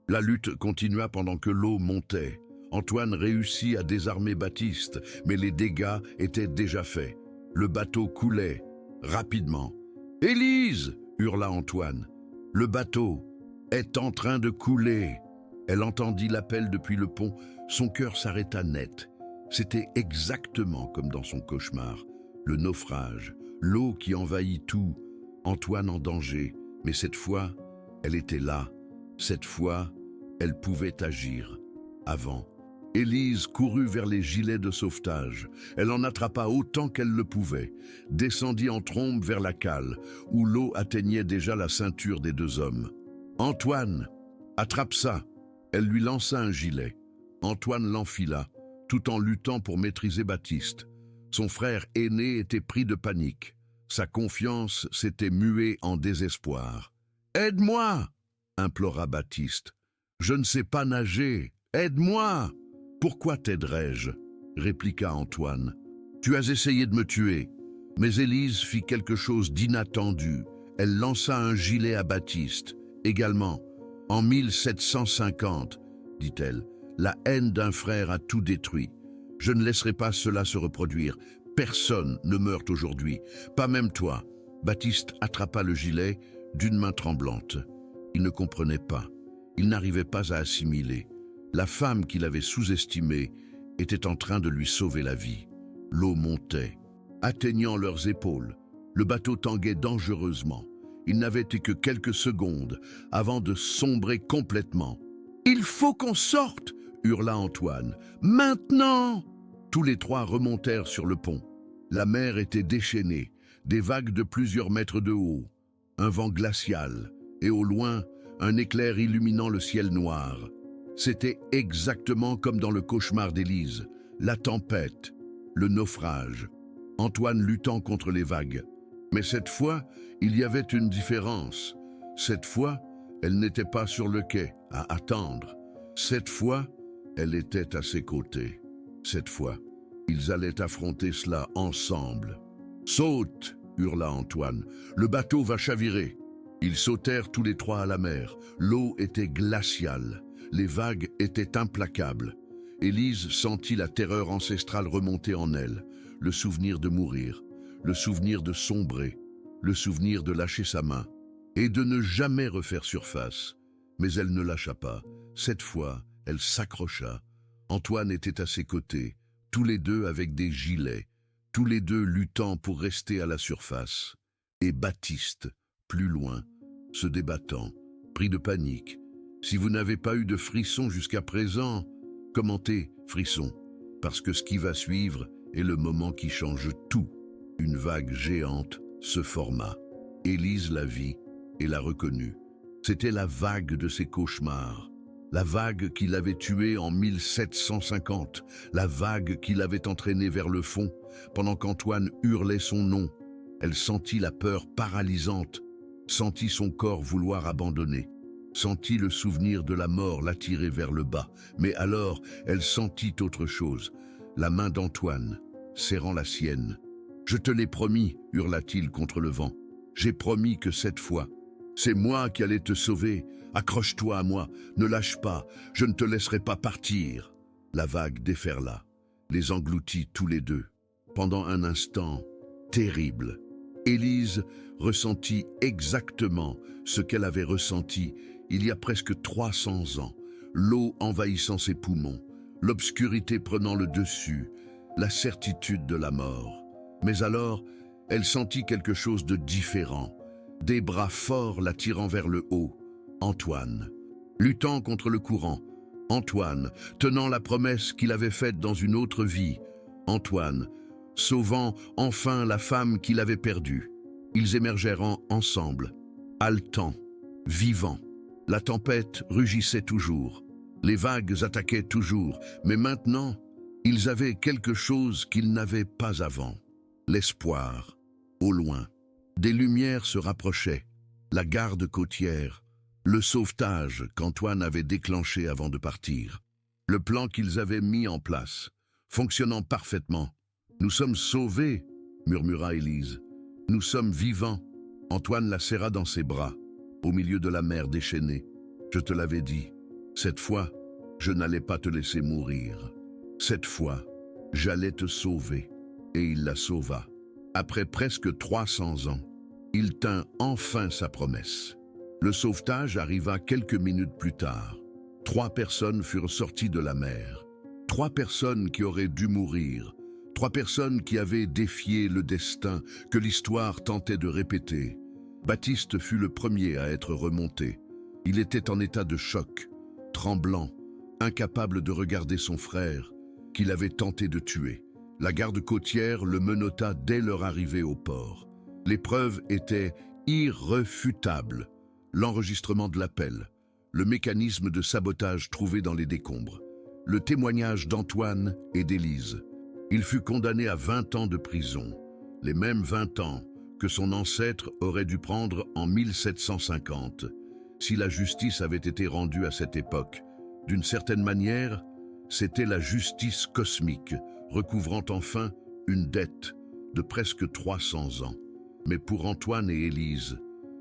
La lutte continua pendant que l'eau montait. Antoine réussit à désarmer Baptiste, mais les dégâts étaient déjà faits. Le bateau coulait, rapidement. « Élise !» hurla Antoine. « Le bateau est en train de couler !» Elle entendit l'appel depuis le pont. Son cœur s'arrêta net. C'était exactement comme dans son cauchemar. Le naufrage, l'eau qui envahit tout, Antoine en danger. Mais cette fois, elle était là. Cette fois, elle pouvait agir. Avant, Élise courut vers les gilets de sauvetage. Elle en attrapa autant qu'elle le pouvait, descendit en trombe vers la cale, où l'eau atteignait déjà la ceinture des deux hommes. « Antoine, attrape ça !» Elle lui lança un gilet. Antoine l'enfila, tout en luttant pour maîtriser Baptiste. Son frère aîné était pris de panique. Sa confiance s'était muée en désespoir. « Aide-moi !» implora Baptiste. « Je ne sais pas nager. Aide-moi !»« Pourquoi t'aiderais-je » répliqua Antoine. « Tu as essayé de me tuer. » Mais Élise fit quelque chose d'inattendu. Elle lança un gilet à Baptiste. Également, « En 1750, dit-elle, la haine d'un frère a tout détruit. Je ne laisserai pas cela se reproduire. Personne ne meurt aujourd'hui, pas même toi. » Baptiste attrapa le gilet d'une main tremblante. Il ne comprenait pas. Il n'arrivait pas à assimiler. La femme qu'il avait sous-estimée était en train de lui sauver la vie. L'eau montait, atteignant leurs épaules. Le bateau tanguait dangereusement. Il n'avait été que quelques secondes avant de sombrer complètement. « Il faut qu'on sorte !» hurla Antoine. « Maintenant !» Tous les trois remontèrent sur le pont. La mer était déchaînée, des vagues de plusieurs mètres de haut, un vent glacial, et au loin, un éclair illuminant le ciel noir. C'était exactement comme dans le cauchemar d'Élise, la tempête, le naufrage, Antoine luttant contre les vagues. Mais cette fois, il y avait une différence. Cette fois, elle n'était pas sur le quai, à attendre. Cette fois, elle était à ses côtés. Cette fois, ils allaient affronter cela ensemble. « Saute !» hurla Antoine. « Le bateau va chavirer !» Ils sautèrent tous les trois à la mer. L'eau était glaciale. Les vagues étaient implacables. Élise sentit la terreur ancestrale remonter en elle, le souvenir de mourir, le souvenir de sombrer, le souvenir de lâcher sa main et de ne jamais refaire surface. Mais elle ne lâcha pas. Cette fois, elle s'accrocha. Antoine était à ses côtés, tous les deux avec des gilets, tous les deux luttant pour rester à la surface. Et Baptiste, plus loin, se débattant, pris de panique. Si vous n'avez pas eu de frisson jusqu'à présent, commentez frisson, parce que ce qui va suivre est le moment qui change tout. Une vague géante se forma. Élise la vit et la reconnut. C'était la vague de ses cauchemars, la vague qui l'avait tué en 1750, la vague qui l'avait entraîné vers le fond, pendant qu'Antoine hurlait son nom. Elle sentit la peur paralysante, sentit son corps vouloir abandonner, sentit le souvenir de la mort l'attirer vers le bas. Mais alors, elle sentit autre chose, la main d'Antoine, serrant la sienne. « Je te l'ai promis » hurla-t-il contre le vent. « J'ai promis que cette fois, c'est moi qui allais te sauver. Accroche-toi à moi, ne lâche pas, je ne te laisserai pas partir. » La vague déferla, les engloutit tous les deux. Pendant un instant terrible, Élise ressentit exactement ce qu'elle avait ressenti il y a presque 300 ans, l'eau envahissant ses poumons, l'obscurité prenant le dessus, la certitude de la mort. Mais alors, elle sentit quelque chose de différent, des bras forts la tirant vers le haut. Antoine, luttant contre le courant. Antoine, tenant la promesse qu'il avait faite dans une autre vie. Antoine, sauvant enfin la femme qu'il avait perdue. Ils émergèrent ensemble, haletants, vivants. La tempête rugissait toujours. Les vagues attaquaient toujours, mais maintenant, Ils avaient quelque chose qu'ils n'avaient pas avant. L'espoir, au loin. Des lumières se rapprochaient. La garde côtière, le sauvetage qu'Antoine avait déclenché avant de partir. Le plan qu'ils avaient mis en place, fonctionnant parfaitement. « Nous sommes sauvés », murmura Élise. « Nous sommes vivants. » Antoine la serra dans ses bras, au milieu de la mer déchaînée. « Je te l'avais dit, cette fois, je n'allais pas te laisser mourir. Cette fois, j'allais te sauver. » Et il la sauva. Après presque 300 ans, il tint enfin sa promesse. Le sauvetage arriva quelques minutes plus tard. 3 personnes furent sorties de la mer. 3 personnes qui auraient dû mourir. 3 personnes qui avaient défié le destin que l'histoire tentait de répéter. Baptiste fut le premier à être remonté. Il était en état de choc, tremblant, incapable de regarder son frère, qu'il avait tenté de tuer. La garde côtière le menotta dès leur arrivée au port. Les preuves étaient irréfutables. L'enregistrement de l'appel, le mécanisme de sabotage trouvé dans les décombres, le témoignage d'Antoine et d'Élise. Il fut condamné à 20 ans de prison, les mêmes 20 ans que son ancêtre aurait dû prendre en 1750, si la justice avait été rendue à cette époque. D'une certaine manière, c'était la justice cosmique, recouvrant enfin une dette de presque 300 ans. Mais pour Antoine et Élise,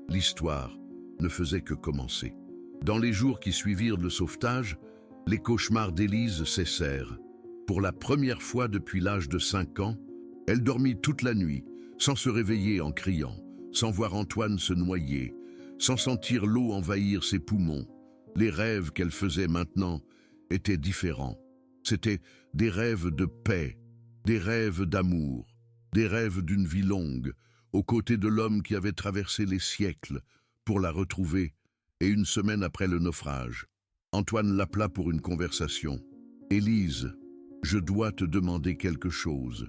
l'histoire ne faisait que commencer. Dans les jours qui suivirent le sauvetage, les cauchemars d'Élise cessèrent. Pour la première fois depuis l'âge de 5 ans, elle dormit toute la nuit, sans se réveiller en criant, sans voir Antoine se noyer, sans sentir l'eau envahir ses poumons. Les rêves qu'elle faisait maintenant étaient différents. C'étaient des rêves de paix, des rêves d'amour, des rêves d'une vie longue, aux côtés de l'homme qui avait traversé les siècles pour la retrouver, et une semaine après le naufrage. Antoine l'appela pour une conversation. « Élise, je dois te demander quelque chose. »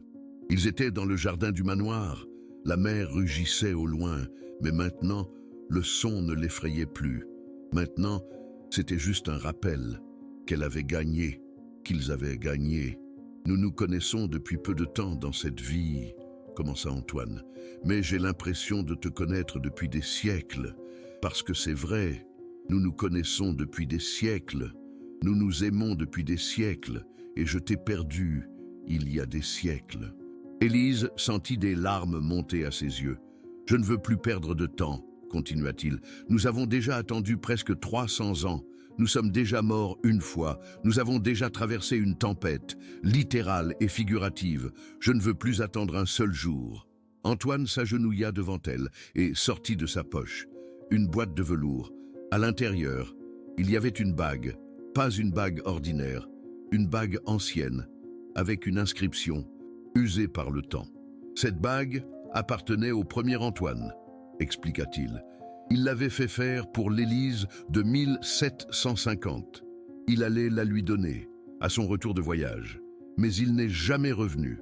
Ils étaient dans le jardin du manoir. La mer rugissait au loin, mais maintenant, le son ne l'effrayait plus. Maintenant, c'était juste un rappel qu'elle avait gagné, qu'ils avaient gagné. « Nous nous connaissons depuis peu de temps dans cette vie, » commença Antoine, « mais j'ai l'impression de te connaître depuis des siècles, parce que c'est vrai, nous nous connaissons depuis des siècles, nous nous aimons depuis des siècles, et je t'ai perdu il y a des siècles. » Élise sentit des larmes monter à ses yeux. « Je ne veux plus perdre de temps, » continua-t-il. « Nous avons déjà attendu presque 300 ans. Nous sommes déjà morts une fois. Nous avons déjà traversé une tempête, littérale et figurative. Je ne veux plus attendre un seul jour. » Antoine s'agenouilla devant elle et sortit de sa poche une boîte de velours. À l'intérieur, il y avait une bague, pas une bague ordinaire, une bague ancienne, avec une inscription, usée par le temps. Cette bague appartenait au premier Antoine, expliqua-t-il. Il l'avait fait faire pour l'Élise de 1750. Il allait la lui donner, à son retour de voyage. Mais il n'est jamais revenu.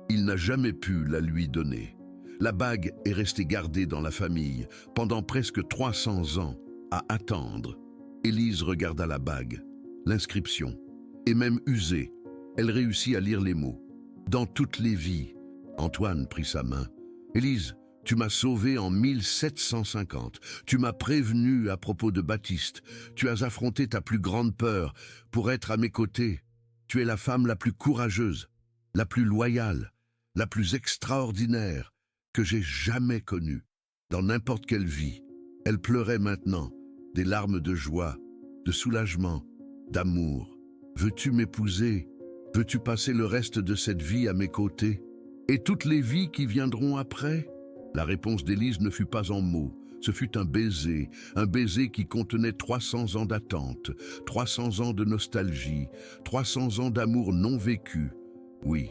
Il n'a jamais pu la lui donner. La bague est restée gardée dans la famille pendant presque 300 ans, à attendre. Élise regarda la bague, l'inscription, et même usée, elle réussit à lire les mots. « Dans toutes les vies », Antoine prit sa main. « Élise, tu m'as sauvé en 1750. Tu m'as prévenu à propos de Baptiste. Tu as affronté ta plus grande peur pour être à mes côtés. Tu es la femme la plus courageuse, la plus loyale, la plus extraordinaire que j'ai jamais connue. Dans n'importe quelle vie, elle pleurait maintenant, des larmes de joie, de soulagement, d'amour. Veux-tu m'épouser? Veux-tu passer le reste de cette vie à mes côtés? Et toutes les vies qui viendront après ?» La réponse d'Élise ne fut pas en mots. Ce fut un baiser qui contenait 300 ans d'attente, 300 ans de nostalgie, 300 ans d'amour non vécu. « Oui, »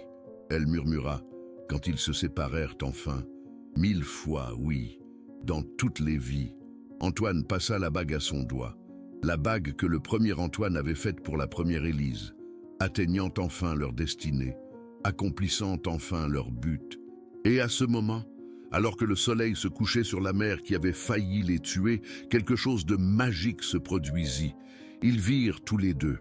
elle murmura, quand ils se séparèrent enfin. « 1000 fois, oui, dans toutes les vies. » Antoine passa la bague à son doigt, la bague que le premier Antoine avait faite pour la première Élise, atteignant enfin leur destinée, accomplissant enfin leur but. Et à ce moment, alors que le soleil se couchait sur la mer qui avait failli les tuer, quelque chose de magique se produisit. Ils virent tous les deux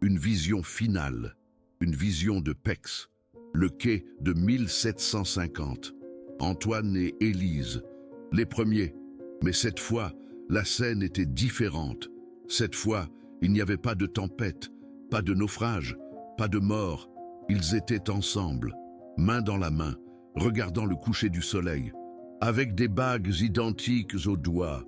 une vision finale, Une vision de Pex, le quai de 1750. Antoine et Élise, les premiers. Mais cette fois, la scène était différente. Cette fois, il n'y avait pas de tempête, pas de naufrage, pas de mort. Ils étaient ensemble, main dans la main, regardant le coucher du soleil, avec des bagues identiques aux doigts,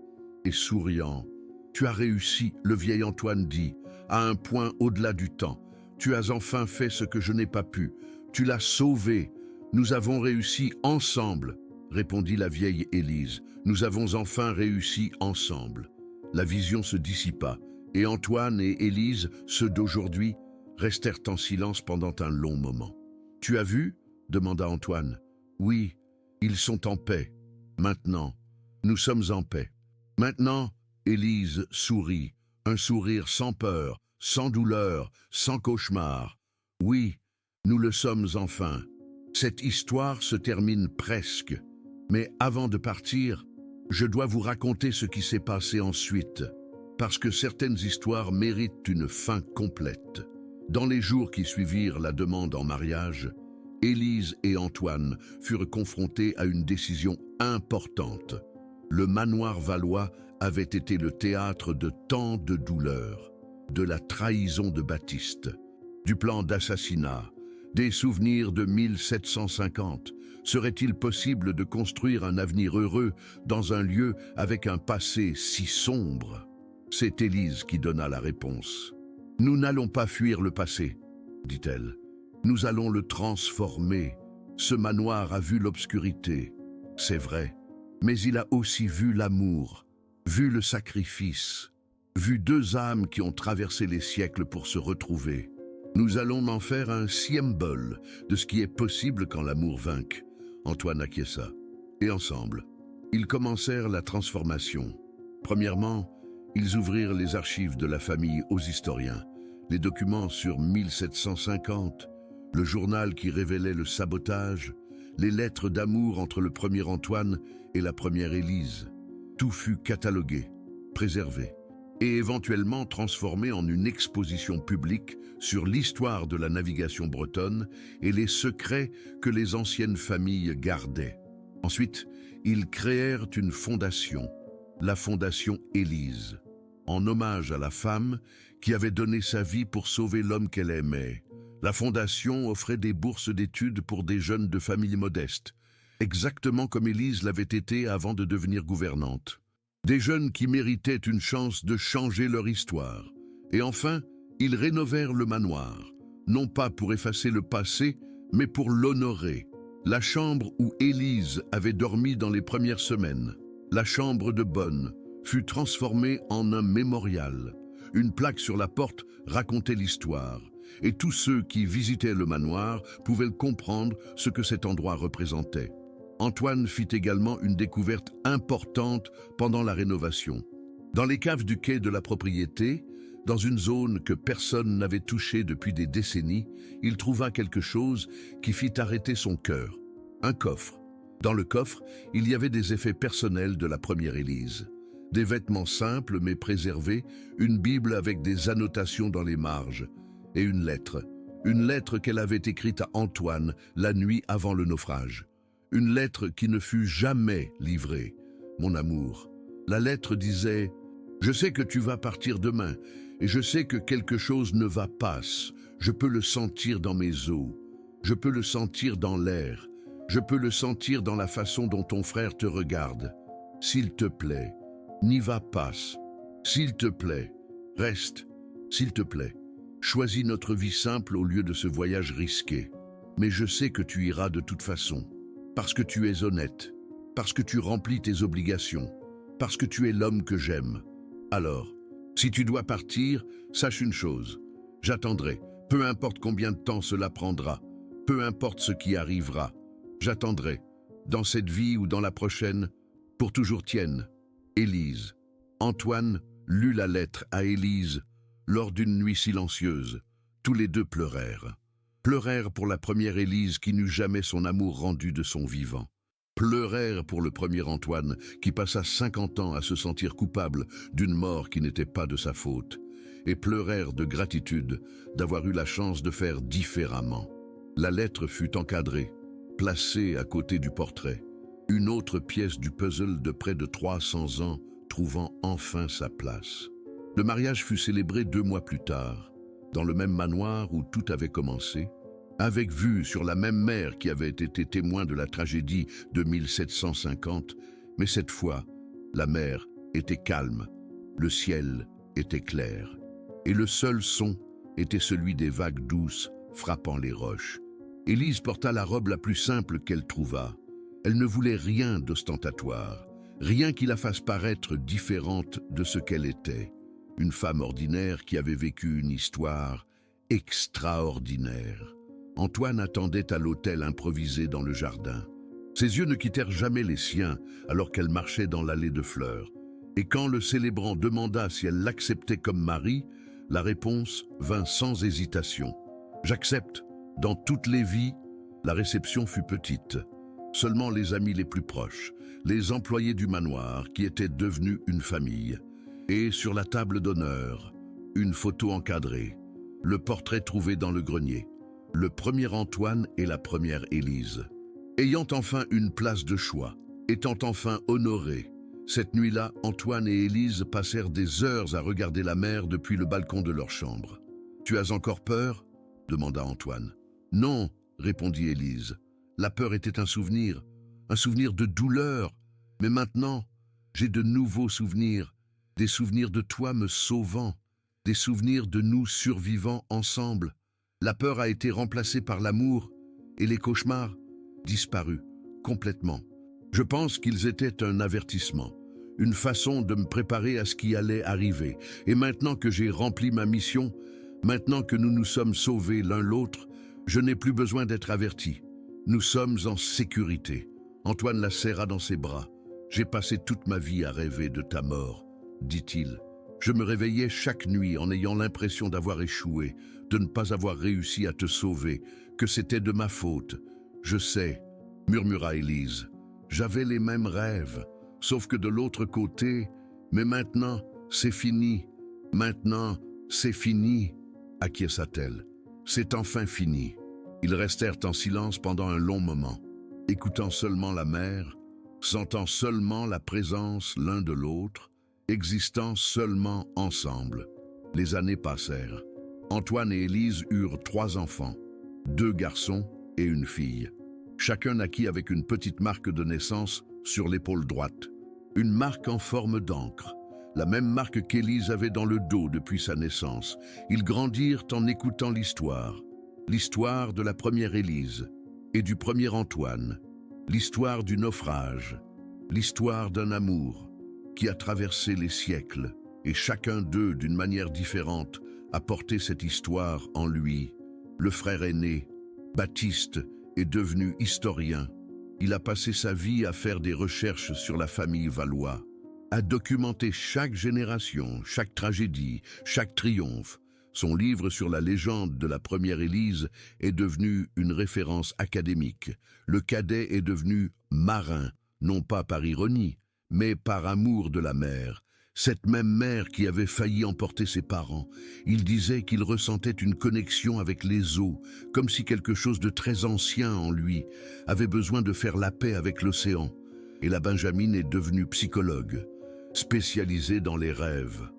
et souriant. « Tu as réussi », le vieil Antoine dit, à un point au-delà du temps. « Tu as enfin fait ce que je n'ai pas pu. Tu l'as sauvé. Nous avons réussi ensemble », répondit la vieille Élise. « Nous avons enfin réussi ensemble. » La vision se dissipa, et Antoine et Élise, ceux d'aujourd'hui, restèrent en silence pendant un long moment. « Tu as vu ?» demanda Antoine. « Oui, ils sont en paix. Maintenant, nous sommes en paix. » Maintenant, Élise sourit, un sourire sans peur, sans douleur, sans cauchemar. « Oui, nous le sommes enfin. Cette histoire se termine presque. Mais avant de partir, je dois vous raconter ce qui s'est passé ensuite, parce que certaines histoires méritent une fin complète. » Dans les jours qui suivirent la demande en mariage, Élise et Antoine furent confrontés à une décision importante. Le manoir valois avait été le théâtre de tant de douleurs, de la trahison de Baptiste, du plan d'assassinat, des souvenirs de 1750. Serait-il possible de construire un avenir heureux dans un lieu avec un passé si sombre? C'est Élise qui donna la réponse. « Nous n'allons pas fuir le passé, dit-elle. Nous allons le transformer. Ce manoir a vu l'obscurité, c'est vrai, mais il a aussi vu l'amour, vu le sacrifice, vu deux âmes qui ont traversé les siècles pour se retrouver. Nous allons en faire un symbole de ce qui est possible quand l'amour vainque. » Antoine acquiesça. Et ensemble, ils commencèrent la transformation. Premièrement, ils ouvrirent les archives de la famille aux historiens, les documents sur 1750, le journal qui révélait le sabotage, les lettres d'amour entre le premier Antoine et la première Élise. Tout fut catalogué, préservé, et éventuellement transformé en une exposition publique sur l'histoire de la navigation bretonne et les secrets que les anciennes familles gardaient. Ensuite, ils créèrent une fondation, la Fondation Élise, en hommage à la femme qui avait donné sa vie pour sauver l'homme qu'elle aimait. La fondation offrait des bourses d'études pour des jeunes de familles modestes, exactement comme Élise l'avait été avant de devenir gouvernante. Des jeunes qui méritaient une chance de changer leur histoire. Et enfin, ils rénovèrent le manoir, non pas pour effacer le passé, mais pour l'honorer. La chambre où Élise avait dormi dans les premières semaines, la chambre de bonne, fut transformée en un mémorial. Une plaque sur la porte racontait l'histoire, et tous ceux qui visitaient le manoir pouvaient comprendre ce que cet endroit représentait. Antoine fit également une découverte importante pendant la rénovation. Dans les caves du quai de la propriété, dans une zone que personne n'avait touchée depuis des décennies, il trouva quelque chose qui fit arrêter son cœur. Un coffre. Dans le coffre, il y avait des effets personnels de la première Élise. Des vêtements simples mais préservés, une Bible avec des annotations dans les marges, et une lettre qu'elle avait écrite à Antoine la nuit avant le naufrage. Une lettre qui ne fut jamais livrée. « Mon amour ». La lettre disait « Je sais que tu vas partir demain, et je sais que quelque chose ne va pas. Je peux le sentir dans mes os. Je peux le sentir dans l'air. Je peux le sentir dans la façon dont ton frère te regarde. S'il te plaît, n'y va pas. S'il te plaît, reste. S'il te plaît, choisis notre vie simple au lieu de ce voyage risqué. Mais je sais que tu iras de toute façon, parce que tu es honnête, parce que tu remplis tes obligations, parce que tu es l'homme que j'aime. Alors, si tu dois partir, sache une chose, j'attendrai, peu importe combien de temps cela prendra, peu importe ce qui arrivera, j'attendrai, dans cette vie ou dans la prochaine, pour toujours tienne, Élise. Antoine lut la lettre à Élise lors d'une nuit silencieuse. Tous les deux pleurèrent. Pleurèrent pour la première Élise qui n'eut jamais son amour rendu de son vivant. Pleurèrent pour le premier Antoine qui passa 50 ans à se sentir coupable d'une mort qui n'était pas de sa faute. et pleurèrent de gratitude d'avoir eu la chance de faire différemment. La lettre fut encadrée, placée à côté du portrait, une autre pièce du puzzle de près de 300 ans trouvant enfin sa place. Le mariage fut célébré 2 mois plus tard, dans le même manoir où tout avait commencé, avec vue sur la même mer qui avait été témoin de la tragédie de 1750, mais cette fois, la mer était calme, le ciel était clair, et le seul son était celui des vagues douces frappant les roches. Élise porta la robe la plus simple qu'elle trouva. Elle ne voulait rien d'ostentatoire, rien qui la fasse paraître différente de ce qu'elle était. Une femme ordinaire qui avait vécu une histoire extraordinaire. Antoine attendait à l'hôtel improvisé dans le jardin. Ses yeux ne quittèrent jamais les siens alors qu'elle marchait dans l'allée de fleurs. Et quand le célébrant demanda si elle l'acceptait comme mari, la réponse vint sans hésitation. « J'accepte. Dans toutes les vies, la réception fut petite. Seulement les amis les plus proches, les employés du manoir qui étaient devenus une famille. Et sur la table d'honneur, une photo encadrée, le portrait trouvé dans le grenier, le premier Antoine et la première Élise. Ayant enfin une place de choix, étant enfin honorés, cette nuit-là, Antoine et Élise passèrent des heures à regarder la mer depuis le balcon de leur chambre. « Tu as encore peur ?» demanda Antoine. « Non, » répondit Élise. La peur était un souvenir de douleur. Mais maintenant, j'ai de nouveaux souvenirs, des souvenirs de toi me sauvant, des souvenirs de nous survivant ensemble. La peur a été remplacée par l'amour et les cauchemars disparus complètement. Je pense qu'ils étaient un avertissement, une façon de me préparer à ce qui allait arriver. Et maintenant que j'ai rempli ma mission, maintenant que nous nous sommes sauvés l'un l'autre, je n'ai plus besoin d'être averti. Nous sommes en sécurité. » Antoine la serra dans ses bras. « J'ai passé toute ma vie à rêver de ta mort, » dit-il. « Je me réveillais chaque nuit en ayant l'impression d'avoir échoué, de ne pas avoir réussi à te sauver, que c'était de ma faute. Je sais, » murmura Élise. « J'avais les mêmes rêves, sauf que de l'autre côté, mais maintenant, c'est fini. Maintenant, c'est fini, » acquiesça-t-elle. « C'est enfin fini. » Ils restèrent en silence pendant un long moment, écoutant seulement la mer, sentant seulement la présence l'un de l'autre, existant seulement ensemble. Les années passèrent. Antoine et Élise eurent 3 enfants, 2 garçons et une fille. Chacun naquit avec une petite marque de naissance sur l'épaule droite. Une marque en forme d'encre, la même marque qu'Élise avait dans le dos depuis sa naissance. Ils grandirent en écoutant l'histoire de la première Élise et du premier Antoine, l'histoire du naufrage, l'histoire d'un amour qui a traversé les siècles, et chacun d'eux, d'une manière différente, a porté cette histoire en lui. Le frère aîné, Baptiste, est devenu historien. Il a passé sa vie à faire des recherches sur la famille Valois, à documenter chaque génération, chaque tragédie, chaque triomphe. Son livre sur la légende de la première Élise est devenu une référence académique. Le cadet est devenu marin, non pas par ironie, mais par amour de la mer. Cette même mer qui avait failli emporter ses parents. Il disait qu'il ressentait une connexion avec les eaux, comme si quelque chose de très ancien en lui avait besoin de faire la paix avec l'océan. Et la Benjamine est devenue psychologue, spécialisée dans les rêves.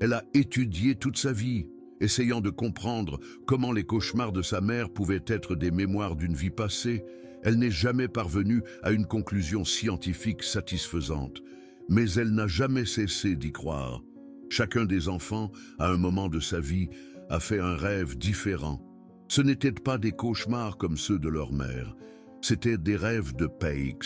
Elle a étudié toute sa vie, essayant de comprendre comment les cauchemars de sa mère pouvaient être des mémoires d'une vie passée. Elle n'est jamais parvenue à une conclusion scientifique satisfaisante, mais elle n'a jamais cessé d'y croire. Chacun des enfants, à un moment de sa vie, a fait un rêve différent. Ce n'étaient pas des cauchemars comme ceux de leur mère, c'étaient des rêves de Paix,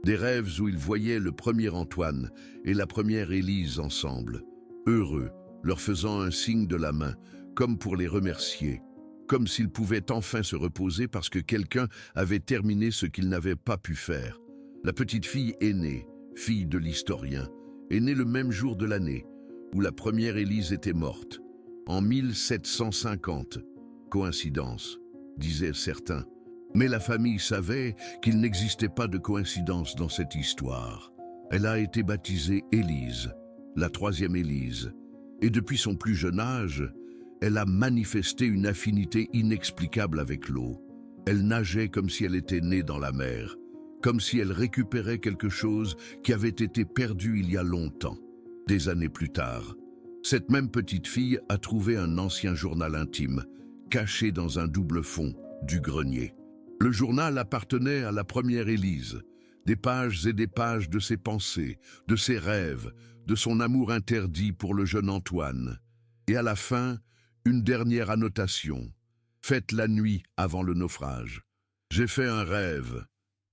des rêves où ils voyaient le premier Antoine et la première Élise ensemble, heureux, leur faisant un signe de la main, comme pour les remercier, comme s'ils pouvaient enfin se reposer parce que quelqu'un avait terminé ce qu'ils n'avaient pas pu faire. La petite fille aînée, fille de l'historien, est née le même jour de l'année où la première Élise était morte, en 1750. Coïncidence, disaient certains. Mais la famille savait qu'il n'existait pas de coïncidence dans cette histoire. Elle a été baptisée Élise, la troisième Élise, Et depuis son plus jeune âge, elle a manifesté une affinité inexplicable avec l'eau. Elle nageait comme si elle était née dans la mer, comme si elle récupérait quelque chose qui avait été perdu il y a longtemps. Des années plus tard, cette même petite fille a trouvé un ancien journal intime, caché dans un double fond du grenier. Le journal appartenait à la première Élise, des pages et des pages de ses pensées, de ses rêves, de son amour interdit pour le jeune Antoine. Et à la fin, une dernière annotation, faite la nuit avant le naufrage. « J'ai fait un rêve »,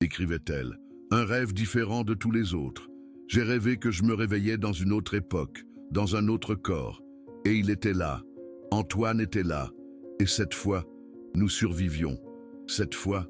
écrivait-elle, « un rêve différent de tous les autres. J'ai rêvé que je me réveillais dans une autre époque, dans un autre corps. Et il était là, Antoine était là, et cette fois, nous survivions. Cette fois,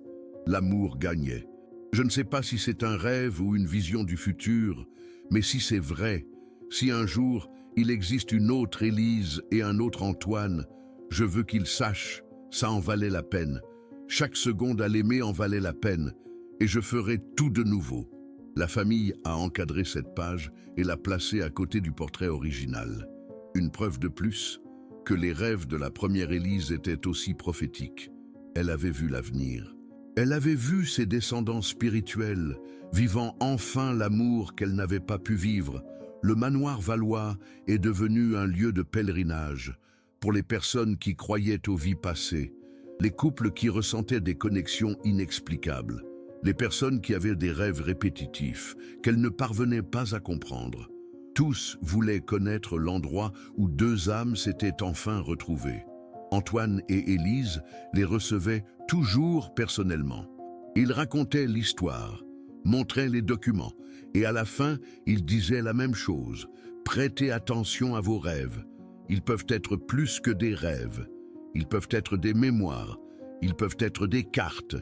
l'amour gagnait. Je ne sais pas si c'est un rêve ou une vision du futur, mais si c'est vrai, si un jour il existe une autre Élise et un autre Antoine, je veux qu'ils sachent, ça en valait la peine. Chaque seconde à l'aimer en valait la peine, et je ferai tout de nouveau. La famille a encadré cette page et l'a placée à côté du portrait original. Une preuve de plus que les rêves de la première Élise étaient aussi prophétiques. Elle avait vu l'avenir. Elle avait vu ses descendants spirituels vivant enfin l'amour qu'elle n'avait pas pu vivre. Le manoir valois est devenu un lieu de pèlerinage pour les personnes qui croyaient aux vies passées, les couples qui ressentaient des connexions inexplicables, les personnes qui avaient des rêves répétitifs qu'elles ne parvenaient pas à comprendre. Tous voulaient connaître l'endroit où deux âmes s'étaient enfin retrouvées. Antoine et Élise les recevaient toujours personnellement. Ils racontaient l'histoire, montraient les documents, et à la fin, ils disaient la même chose. Prêtez attention à vos rêves. Ils peuvent être plus que des rêves. Ils peuvent être des mémoires. Ils peuvent être des cartes.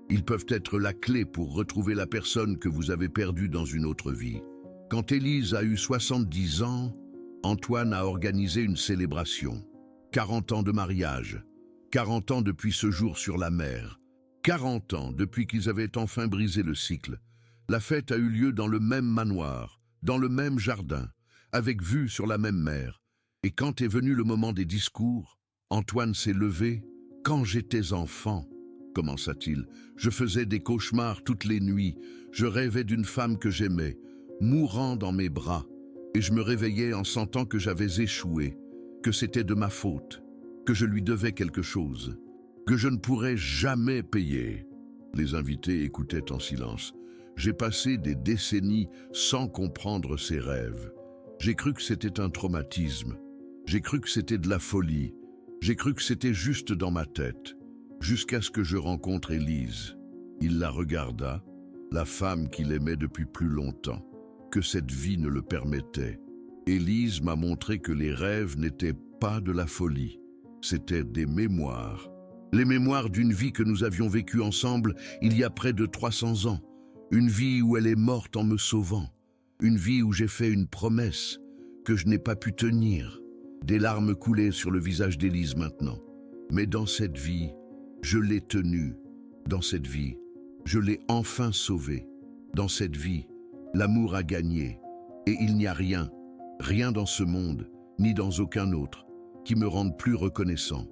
Ils peuvent être la clé pour retrouver la personne que vous avez perdue dans une autre vie. Quand Élise a eu 70 ans, Antoine a organisé une célébration. 40 ans de mariage, 40 ans depuis ce jour sur la mer, 40 ans depuis qu'ils avaient enfin brisé le cycle. La fête a eu lieu dans le même manoir, dans le même jardin, avec vue sur la même mer. Et quand est venu le moment des discours, Antoine s'est levé. « Quand j'étais enfant, commença-t-il, je faisais des cauchemars toutes les nuits. Je rêvais d'une femme que j'aimais, mourant dans mes bras, et je me réveillais en sentant que j'avais échoué, que c'était de ma faute, que je lui devais quelque chose, que je ne pourrais jamais payer. » Les invités écoutaient en silence. « J'ai passé des décennies sans comprendre ces rêves. J'ai cru que c'était un traumatisme. J'ai cru que c'était de la folie. J'ai cru que c'était juste dans ma tête. Jusqu'à ce que je rencontre Élise. » Il la regarda, la femme qu'il aimait depuis plus longtemps, que cette vie ne le permettait. Élise m'a montré que les rêves n'étaient pas de la folie, c'étaient des mémoires. Les mémoires d'une vie que nous avions vécue ensemble il y a près de 300 ans. Une vie où elle est morte en me sauvant. Une vie où j'ai fait une promesse que je n'ai pas pu tenir. Des larmes coulaient sur le visage d'Élise maintenant. Mais dans cette vie, je l'ai tenue. Dans cette vie, je l'ai enfin sauvée. Dans cette vie, l'amour a gagné. Et il n'y a rien, rien dans ce monde, ni dans aucun autre, qui me rende plus reconnaissant.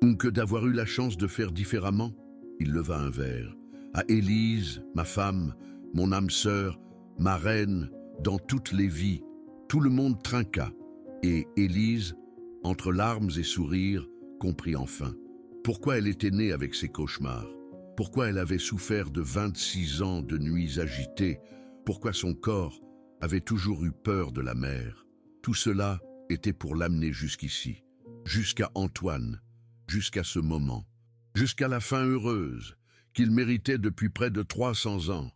Ou que d'avoir eu la chance de faire différemment. Il leva un verre. À Élise, ma femme, mon âme sœur, ma reine, dans toutes les vies, tout le monde trinqua. Et Élise, entre larmes et sourires, comprit enfin pourquoi elle était née avec ses cauchemars, pourquoi elle avait souffert de 26 ans de nuits agitées, pourquoi son corps avait toujours eu peur de la mer. Tout cela était pour l'amener jusqu'ici, jusqu'à Antoine, jusqu'à ce moment, jusqu'à la fin heureuse qu'il méritait depuis près de 300 ans.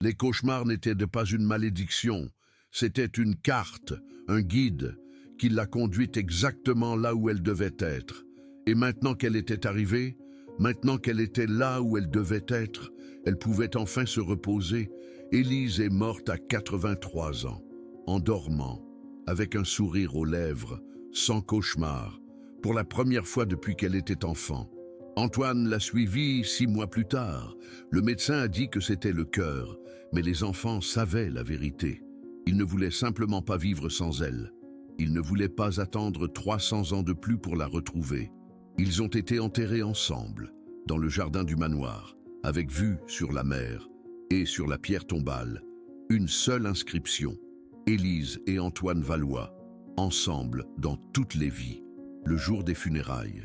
Les cauchemars n'étaient pas une malédiction, c'était une carte, un guide, qui l'a conduite exactement là où elle devait être. Et maintenant qu'elle était arrivée, maintenant qu'elle était là où elle devait être, elle pouvait enfin se reposer. Élise est morte à 83 ans, en dormant, avec un sourire aux lèvres, sans cauchemar, pour la première fois depuis qu'elle était enfant. Antoine l'a suivie 6 mois plus tard. Le médecin a dit que c'était le cœur, mais les enfants savaient la vérité. Ils ne voulaient simplement pas vivre sans elle. Il ne voulait pas attendre 300 ans de plus pour la retrouver. Ils ont été enterrés ensemble, dans le jardin du manoir, avec vue sur la mer et sur la pierre tombale. Une seule inscription, Élise et Antoine Valois, ensemble dans toutes les vies, le jour des funérailles.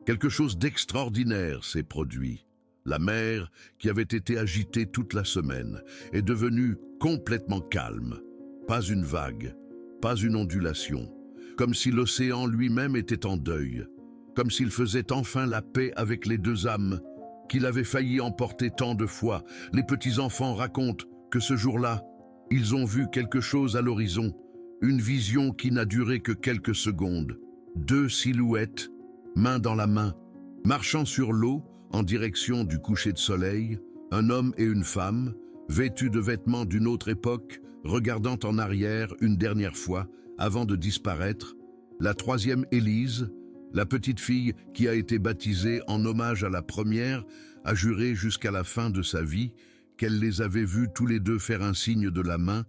Quelque chose d'extraordinaire s'est produit. La mer, qui avait été agitée toute la semaine, est devenue complètement calme. Pas une vague, pas une ondulation, comme si l'océan lui-même était en deuil, comme s'il faisait enfin la paix avec les deux âmes qu'il avait failli emporter tant de fois. Les petits-enfants racontent que ce jour-là, ils ont vu quelque chose à l'horizon, une vision qui n'a duré que quelques secondes. Deux silhouettes, main dans la main, marchant sur l'eau en direction du coucher de soleil, un homme et une femme, vêtus de vêtements d'une autre époque, regardant en arrière une dernière fois avant de disparaître. La troisième, Élise, la petite fille qui a été baptisée en hommage à la première, a juré jusqu'à la fin de sa vie qu'elle les avait vus tous les deux faire un signe de la main,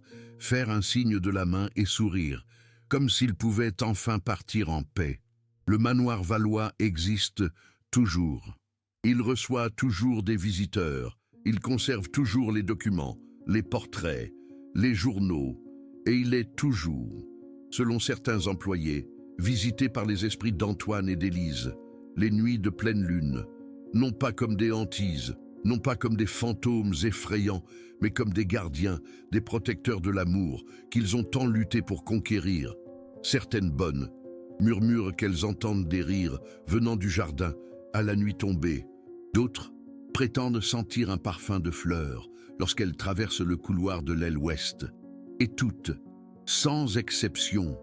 et sourire, comme s'ils pouvaient enfin partir en paix. Le manoir Valois existe toujours. Il reçoit toujours des visiteurs, il conserve toujours les documents, les portraits, les journaux, et il est toujours, selon certains employés, visité par les esprits d'Antoine et d'Élise, les nuits de pleine lune, non pas comme des hantises, non pas comme des fantômes effrayants, mais comme des gardiens, des protecteurs de l'amour qu'ils ont tant lutté pour conquérir. Certaines bonnes murmurent qu'elles entendent des rires venant du jardin à la nuit tombée. D'autres prétendent sentir un parfum de fleurs lorsqu'elles traversent le couloir de l'aile ouest. Et toutes, sans exception,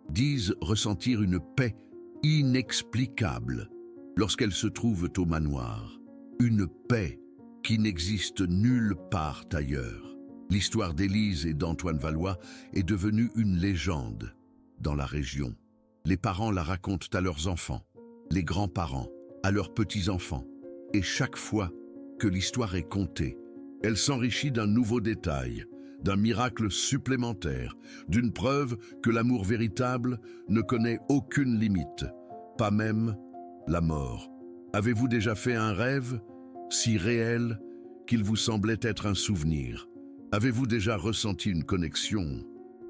disent ressentir une paix inexplicable lorsqu'elles se trouvent au manoir. Une paix qui n'existe nulle part ailleurs. L'histoire d'Élise et d'Antoine Valois est devenue une légende dans la région. Les parents la racontent à leurs enfants, les grands-parents à leurs petits-enfants. Et chaque fois que l'histoire est contée, elle s'enrichit d'un nouveau détail, d'un miracle supplémentaire, d'une preuve que l'amour véritable ne connaît aucune limite, pas même la mort. Avez-vous déjà fait un rêve si réel qu'il vous semblait être un souvenir? Avez-vous déjà ressenti une connexion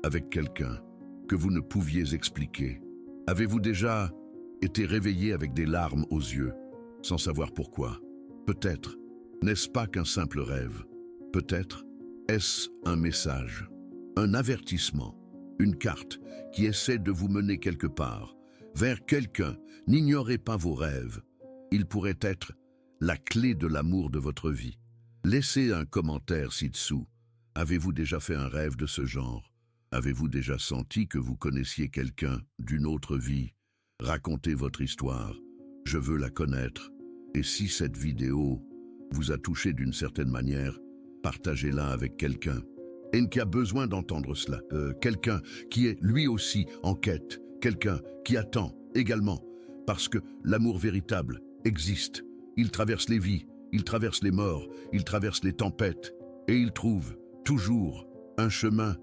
avec quelqu'un que vous ne pouviez expliquer? Avez-vous déjà été réveillé avec des larmes aux yeux, sans savoir pourquoi? Peut-être n'est-ce pas qu'un simple rêve? Peut-être est-ce un message, un avertissement, une carte qui essaie de vous mener quelque part, vers quelqu'un? N'ignorez pas vos rêves. Ils pourraient être la clé de l'amour de votre vie. Laissez un commentaire ci-dessous. Avez-vous déjà fait un rêve de ce genre? Avez-vous déjà senti que vous connaissiez quelqu'un d'une autre vie? Racontez votre histoire. Je veux la connaître. Et si cette vidéo vous a touché d'une certaine manière, partagez-la avec quelqu'un et qui a besoin d'entendre cela. Quelqu'un qui est lui aussi en quête. Quelqu'un qui attend également. Parce que l'amour véritable existe. Il traverse les vies, il traverse les morts, il traverse les tempêtes. Et il trouve toujours un chemin